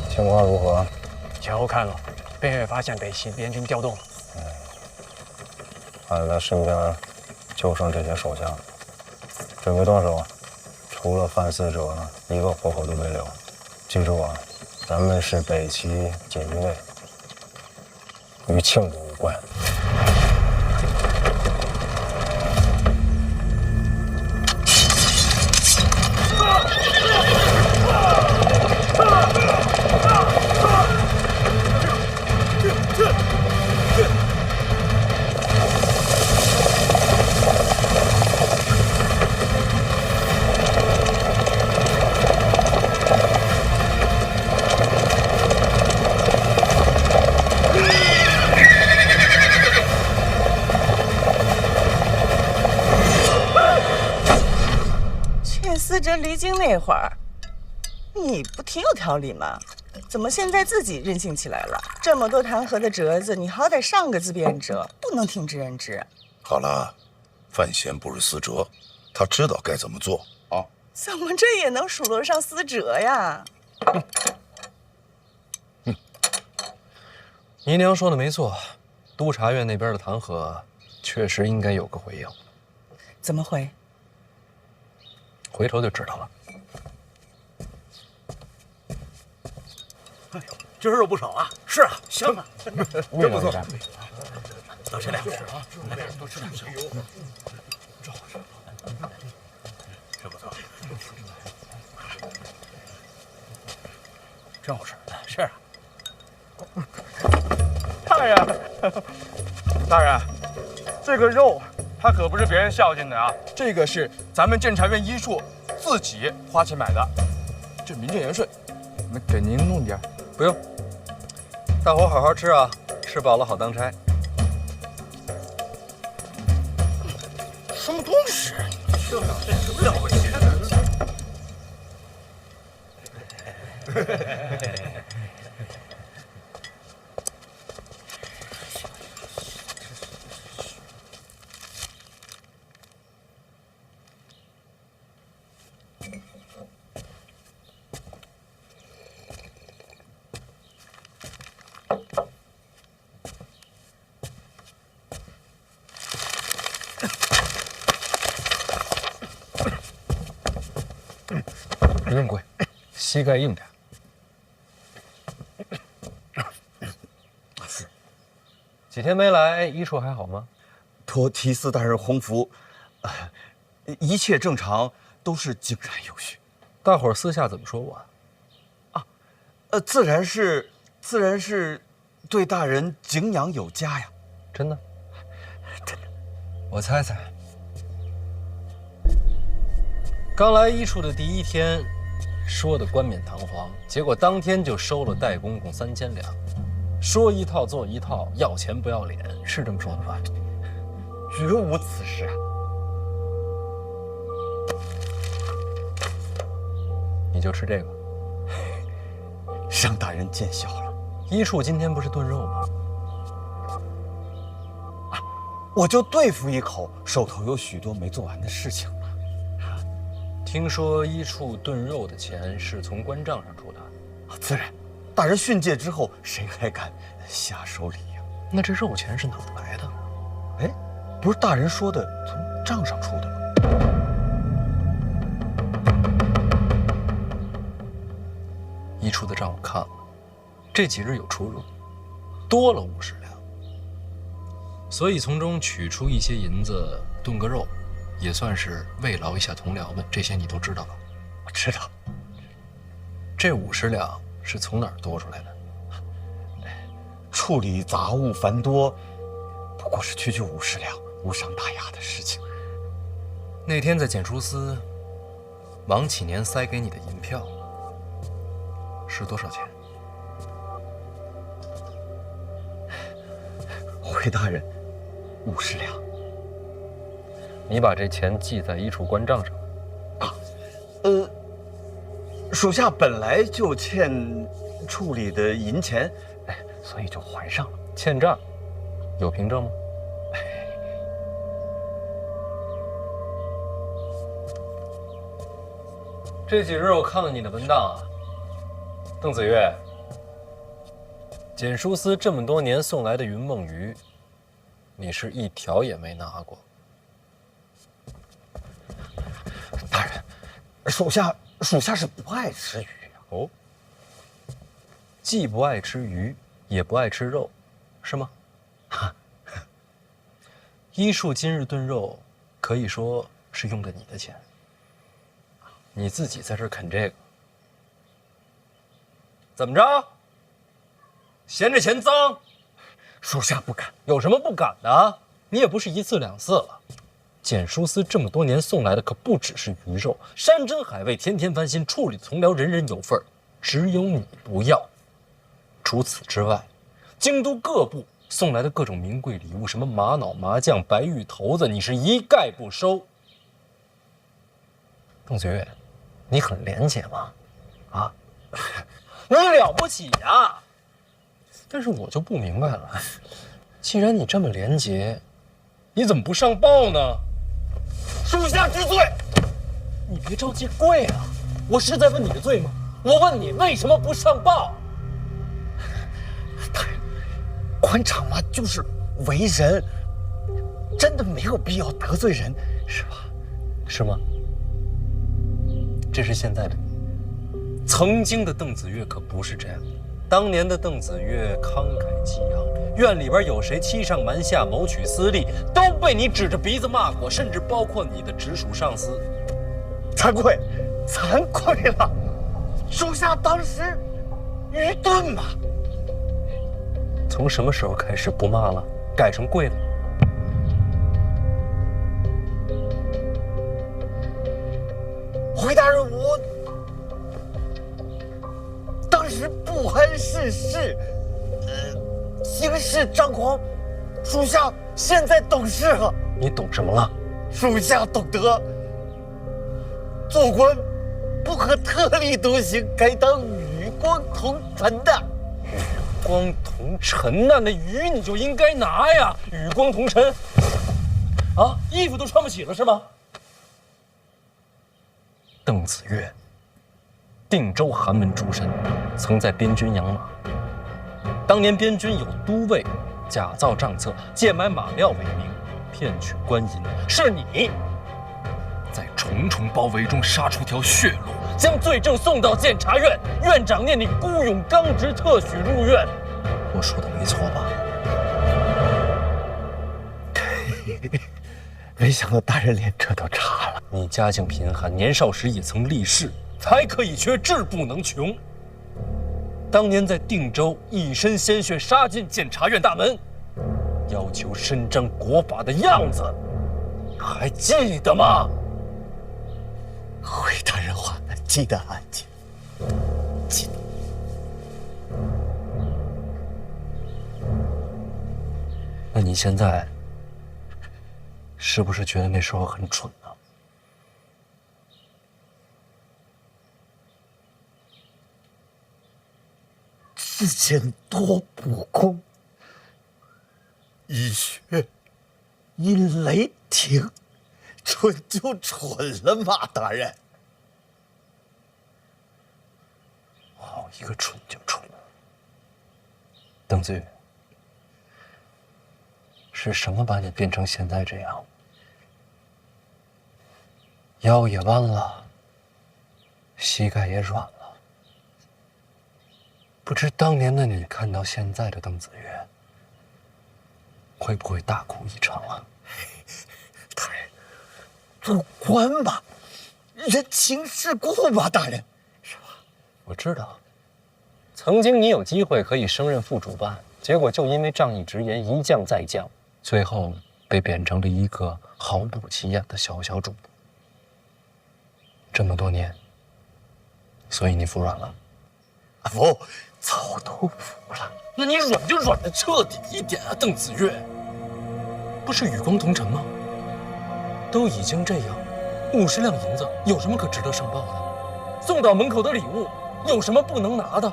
情况如何？前后看了，北越发现北齐联军调动了。看来身边就剩这些手下了，准备动手。除了范思哲，一个活口都别留。记住啊，咱们是北齐锦衣卫，与庆国无关。思哲离京那会儿，你不挺有条理吗？怎么现在自己任性起来了？这么多弹劾的折子，你好歹上个自便者，不能听之任之。好了，范闲不是思哲，他知道该怎么做啊。怎么这也能数落上思哲呀？姨娘说的没错，督察院那边的弹劾确实应该有个回应。怎么回？回头就知道了。哎呦，今儿肉不少啊！是啊，香啊，真不错。多吃点啊，多吃点。哎呦，这好吃，真不错，真好吃。是啊。大人，大人，这个肉它可不是别人孝敬的啊，这个是咱们监察院医处自己花钱买的，这名正言顺。我们给您弄点。不用，大伙好好吃啊，吃饱了好当差。什么东西？这什么了不起的？不用跪，膝盖硬点。是。几天没来，医处还好吗？托提司大人洪福，一切正常，都是井然有序。大伙儿私下怎么说我啊？自然是对大人敬仰有加呀。真的？真的。我猜猜。刚来医处的第一天，说的冠冕堂皇，结果当天就收了戴公公3000两，说一套做一套，要钱不要脸，是这么说的吧？绝无此事啊！你就吃这个？让大人见笑了。一处今天不是炖肉吗？我就对付一口，手头有许多没做完的事情了。听说一处炖肉的钱是从关账上出的？自然，大人训诫之后，谁还敢下手礼呀？那这肉钱是哪儿来的？哎，不是大人说的从账上出的吗？一处的账我看了，这几日有出入，多了50两，所以从中取出一些银子炖个肉，也算是慰劳一下同僚们。这些你都知道吧？我知道。这50两是从哪儿多出来的？处理杂物繁多，不过是区区50两，无伤大雅的事情。那天在检书司，王启年塞给你的银票是多少钱？回大人，50两。你把这钱记在一处关账上。属下本来就欠处理的银钱，所以就还上了。欠账，有凭证吗？这几日我看了你的文档啊，邓子越，检书司这么多年送来的云梦鱼，你是一条也没拿过。大人，属下是不爱吃鱼啊。哦，既不爱吃鱼，也不爱吃肉，是吗？医术今日炖肉，可以说是用的你的钱。你自己在这儿啃这个，怎么着？嫌这钱脏？属下不敢。有什么不敢的？你也不是1次2次了。检书司这么多年送来的可不只是鱼肉，山珍海味，天天翻新，处理的同僚人人有份儿，只有你不要。除此之外，京都各部送来的各种名贵礼物，什么玛瑙、麻将、白玉头子，你是一概不收。邓子越，你很廉洁吗？啊，你了不起呀！但是我就不明白了，既然你这么廉洁，你怎么不上报呢？属下知罪。你别着急跪啊！我是在问你的罪吗？我问你为什么不上报？官场嘛，就是为人，真的没有必要得罪人，是吧？是吗？这是现在的你，曾经的邓子越可不是这样的。当年的邓子越慷慨激昂，院里边有谁欺上瞒下、谋取私利，都被你指着鼻子骂过，甚至包括你的直属上司。惭愧，惭愧了，属下当时愚钝嘛。从什么时候开始不骂了，改成跪了？回大人，我当时不谙世事，行事张狂，属下现在懂事了。你懂什么了？属下懂得，做官不可特立独行，该当与光同尘的。与光同尘呐，那鱼你就应该拿呀！与光同尘，啊，衣服都穿不起了是吗？邓子越，定州寒门出身，曾在边军养马。当年边军有都尉假造账册，借买马料为名，骗取官银。是你在重重包围中杀出条血路，将罪证送到监察院。院长念你孤勇刚直，特许入院。我说的没错吧？没想到大人连这都查了。你家境贫寒，年少时也曾立誓，才可以缺，志不能穷。当年在定州，一身鲜血杀进监察院大门，要求伸张国法的样子，还记得吗？回大人话，记得啊，记得。那你现在是不是觉得那时候很蠢呢？之前多不公，一血因雷霆，蠢就蠢了马大人。好一个蠢就蠢！邓子宇，是什么把你变成现在这样？腰也弯了，膝盖也软了。不知当年的你看到现在的邓子月，会不会大哭一场啊？大人，主观吧，人情世故吧，大人，是吧？我知道，曾经你有机会可以升任副主办，结果就因为仗义直言，一降再降，最后被贬成了一个毫不起眼的小主播。这么多年，所以你服软了？服，早都服了。那你软就软的彻底一点啊，邓子月！不是与光同尘吗？都已经这样，50两银子有什么可值得上报的？送到门口的礼物有什么不能拿的？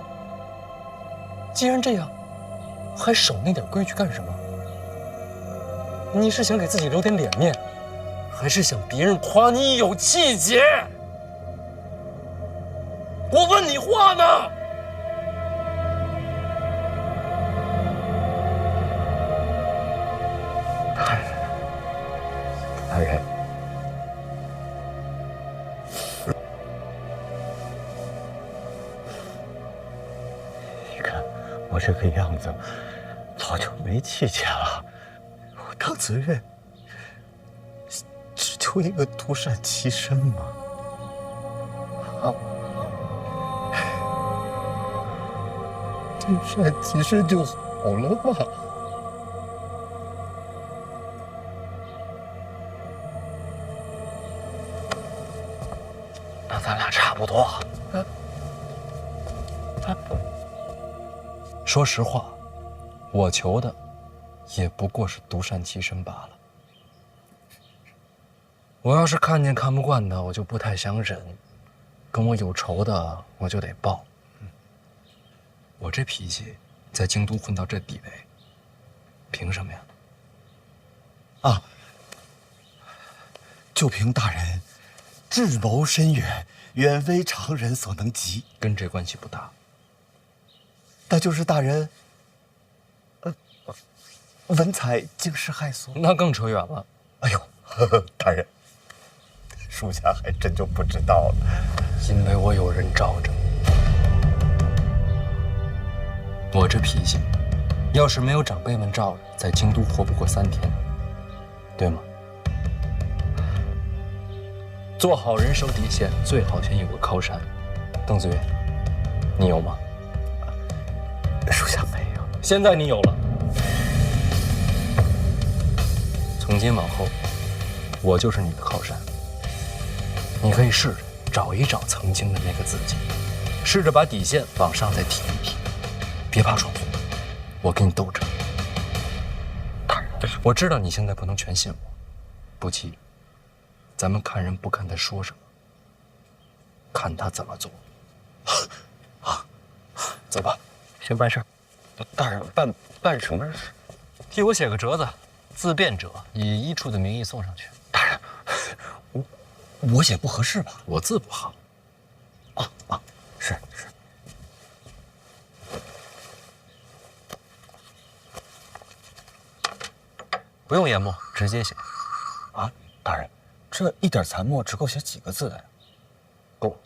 既然这样，还守那点规矩干什么？你是想给自己留点脸面，还是想别人夸你有气节？我问你话呢！大人，你看我这个样子，早就没气节了。我邓子月只求一个独善其身嘛。啊，独善其身就好了嘛。那咱俩差不多。说实话，我求的也不过是独善其身罢了。我要是看见看不惯的，我就不太想忍；跟我有仇的，我就得报。我这脾气，在京都混到这地位，凭什么呀？啊，就凭大人智谋深远，远非常人所能及。跟这关系不大。那就是大人，文采惊世骇俗，那更扯远了。哎呦，大人，属下还真就不知道了。因为我有人罩着。我这脾气，要是没有长辈们罩着，在京都活不过3天，对吗？做好人守底线，最好先有个靠山。邓子月，你有吗？属下没有。现在你有了。从今往后，我就是你的靠山。你可以试着找一找曾经的那个自己，试着把底线往上再提一提。别怕闯祸，我跟你斗着。我知道你现在不能全信我，不急，咱们看人不看他说什么，看他怎么做。啊，走吧，先办事。大人，办什么事？替我写个折子，自辩者以医处的名义送上去。大人，我写不合适吧？我字不好。是。不用研墨，直接写。啊，大人，这一点残墨只够写几个字的呀？够。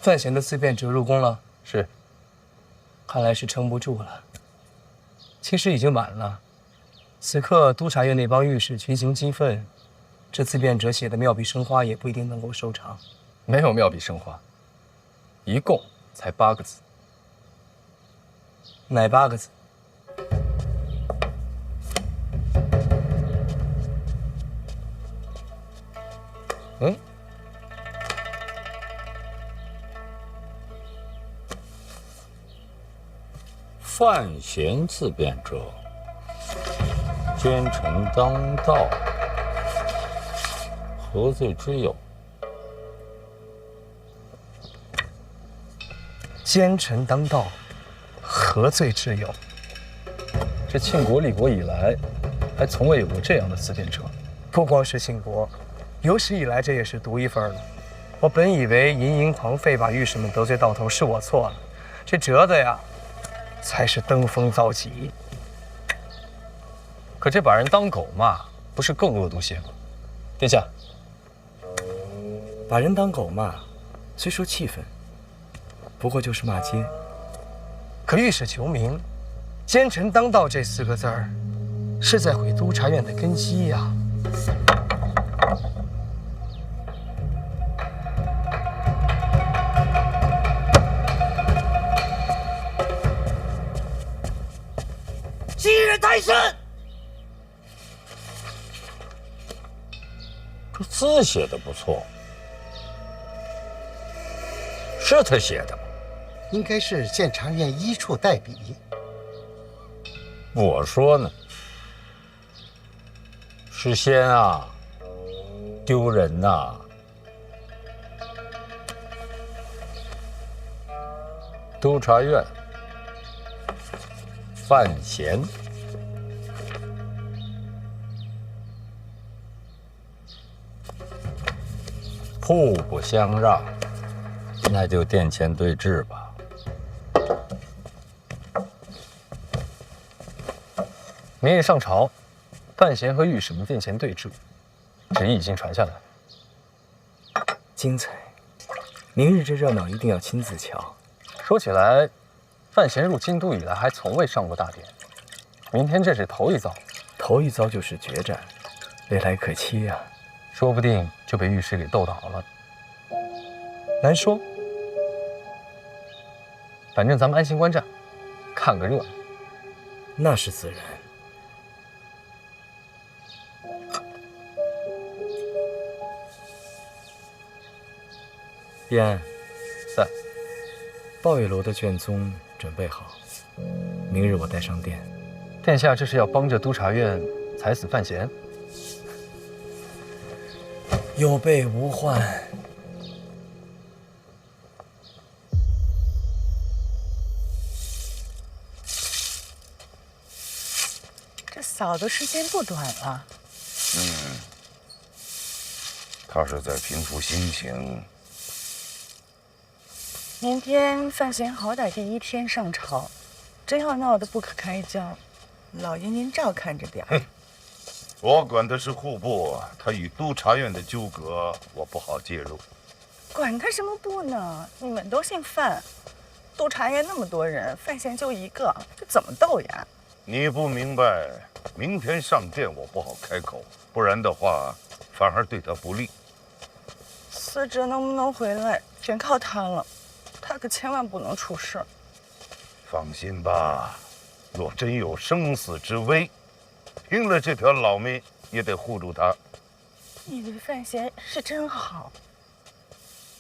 范闲的自辩者入宫了，是。看来是撑不住了。其实已经晚了。此刻督察院那帮御史群情激愤，这自辩者写的妙笔生花也不一定能够收场。没有妙笔生花，一共才8个字。哪8个字？范闲自辩者，奸臣当道，何罪之有？奸臣当道，何罪之有？这庆国立国以来，还从未有过这样的自辩者。不光是庆国，有史以来这也是独一份了。我本以为淫淫狂吠把御史们得罪到头，是我错了。这折子呀，才是登峰造极。可这把人当狗骂，不是更恶毒些吗？殿下，把人当狗骂，虽说气愤，不过就是骂街。可御史求名，奸臣当道这4个字儿，是在毁督察院的根基呀。今日太甚！这字写的不错，是他写的吗？应该是监察院一处代笔。我说呢，是先啊，丢人呐！督察院范闲，互不相让，那就殿前对质吧。明日上朝，范闲和御史们殿前对质，旨意已经传下来。精彩！明日这热闹一定要亲自瞧。说起来，范闲入京都以来还从未上过大典，明天这是头一遭。头一遭就是决战，未来可期呀。说不定就被御史给斗倒了，难说。反正咱们安心观战，看个热闹。那是自然。燕，在。抱月楼的卷宗准备好，明日我带上殿。殿下这是要帮着督察院裁死范闲？有备无患。这扫的时间不短了。他是在平复心情。明天范闲好歹第1天上朝，真要闹得不可开交，老爷您照看着点儿。我管的是户部，他与督察院的纠葛，我不好介入。管他什么部呢？你们都姓范，督察院那么多人，范闲就一个，这怎么斗呀？你不明白，明天上殿我不好开口，不然的话，反而对他不利。司职能不能回来，全靠他了。他可千万不能出事。放心吧，若真有生死之危，拼了这条老命也得护住他。你对范闲是真好，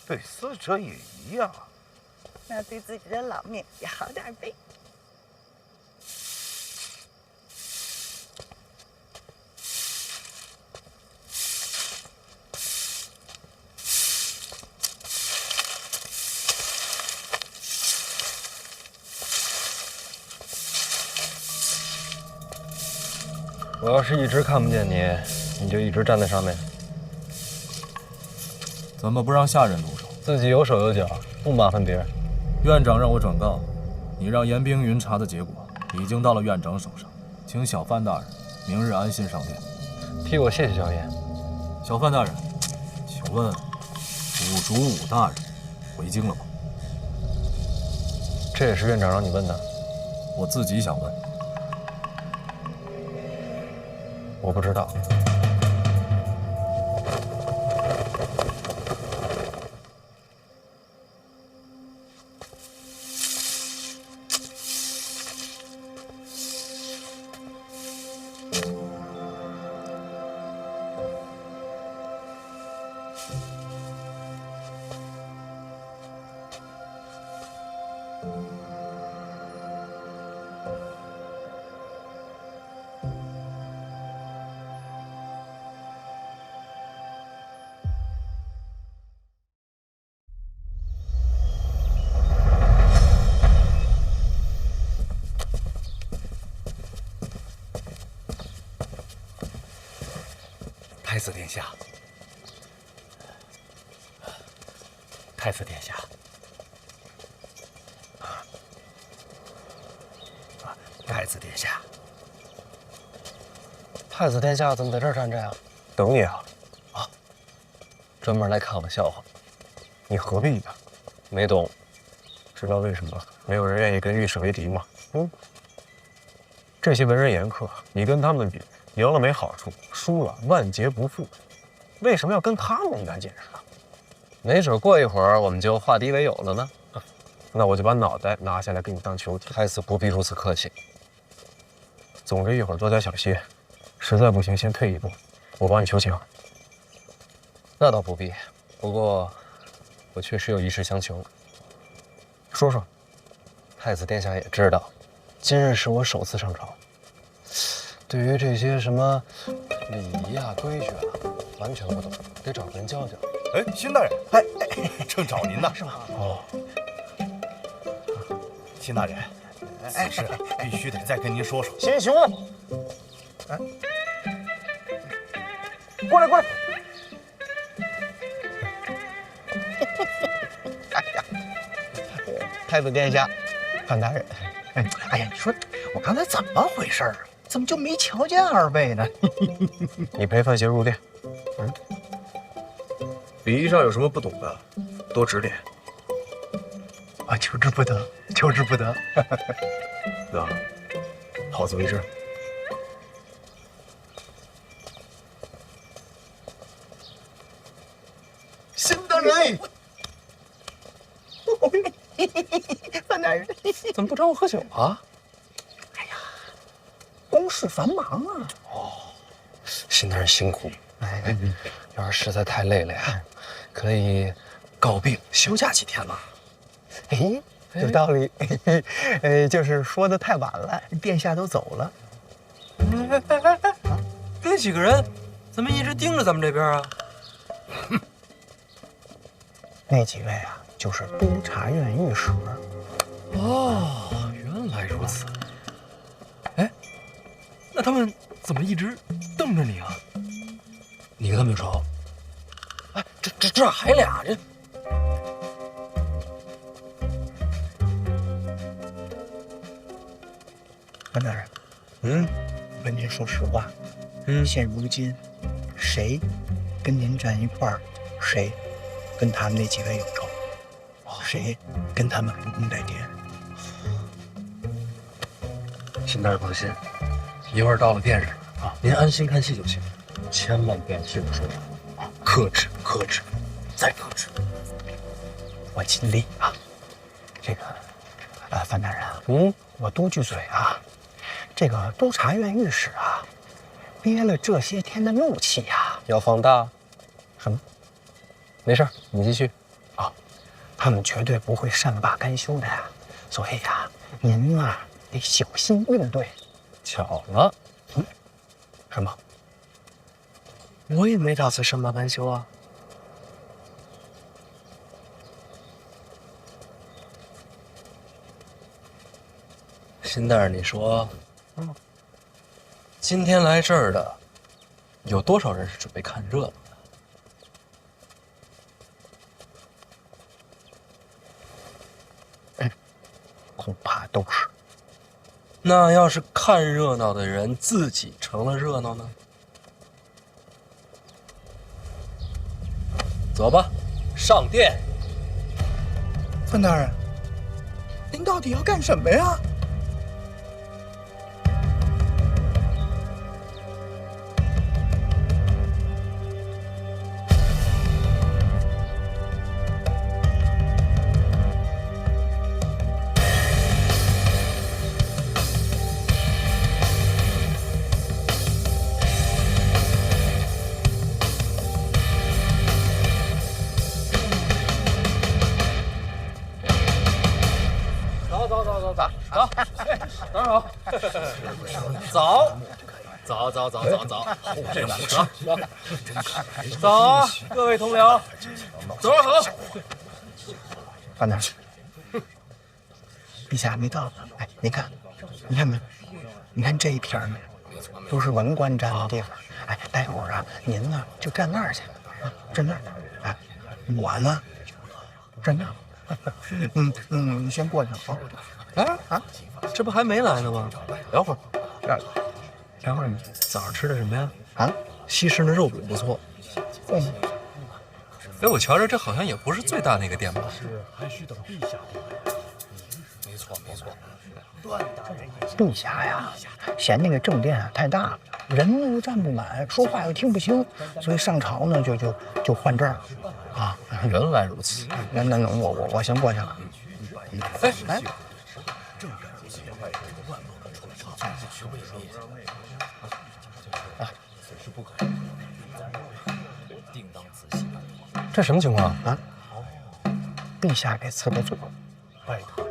对死者也一样。那对自己的老命也好点呗。我要是一直看不见你，你就一直站在上面。怎么不让下人动手？自己有手有脚，不麻烦别人。院长让我转告，你让严冰云查的结果已经到了院长手上，请小范大人明日安心上殿。替我谢谢小燕。小范大人，请问武主武大人回京了吗？这也是院长让你问的？我自己想问。我不知道。太子殿下，太子殿下，太子殿下，太子殿下怎么在这儿站着呀？等你啊！专门来看我笑话。你何必呢？没懂。知道为什么没有人愿意跟御史为敌吗？这些文人言客，你跟他们比，赢了没好处，输了万劫不复。为什么要跟他们一般见识呢？没准过一会儿我们就化敌为友了呢。那我就把脑袋拿下来给你当球体。太子不必如此客气。总之一会儿多加小心，实在不行先退一步，我帮你求情。那倒不必，不过我确实有一事相求。说说。太子殿下也知道，今日是我首次上朝，对于这些什么礼仪啊、规矩啊，完全不懂，得找个人教教。哎，辛大人，正找您呢。是吗？哦，辛大人，此事必须得再跟您说说。贤兄，过来过来。太子殿下，范大人，哎呀，你说我刚才怎么回事啊？怎么就没瞧见二位呢？你陪范闲入殿。礼仪上有什么不懂的，多指点。啊，求之不得，求之不得。那好自为之。辛大人，范大人，怎么不找我喝酒啊？哎呀，公事繁忙啊。哦，辛大人辛苦。哎，要是实在太累了呀，可以告病休假几天嘛。哎，有道理。就是说的太晚了，殿下都走了。那几个人怎么一直盯着咱们这边啊？那几位啊，就是督察院御史。哦，原来如此。哎，那他们怎么一直瞪着你啊？你跟他们有仇？哎，这还俩人。范大人，问您说实话，现如今谁跟您站一块儿，谁跟他们那几位有仇，谁跟他们不共戴天？辛大人放心，一会儿到了殿上啊，您安心看戏就行，千万别信我说的啊，克制，克制，再克制，我尽力啊。这个，范大人，我多句嘴啊。这个督察院御史啊，憋了这些天的怒气呀，要放大。什么？没事，你继续。啊，他们绝对不会善罢甘休的呀。所以呀，您啊得小心应对。巧了，什么？我也没打算善罢甘休啊。辛大人，你说，今天来这儿的有多少人是准备看热闹的？恐怕都是。那要是看热闹的人自己成了热闹呢？走吧，上殿。范大人，您到底要干什么呀？早啊，各位同僚，早上好。范大人，陛下还没到呢。哎，您看没？你看这一片呢，都是文官站的地方。哎，待会儿啊，您呢就站那儿去，站那儿。哎，我呢站那儿。你先过去啊。哎，这不还没来呢吗？聊会儿。聊会儿，早上吃的什么呀？啊，西市的肉饼不错。哎，我瞧着这好像也不是最大那个店吧？是，还需等陛下定夺。没错，没错。陛下呀，嫌那个正殿啊太大了，人又站不满，说话又听不清，所以上朝呢就换这儿，啊，原来如此。那我先过去了。哎。这什么情况啊？陛下给赐的罪。拜托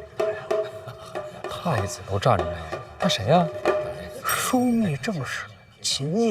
太子都站着呢，他谁呀？枢密正使秦业。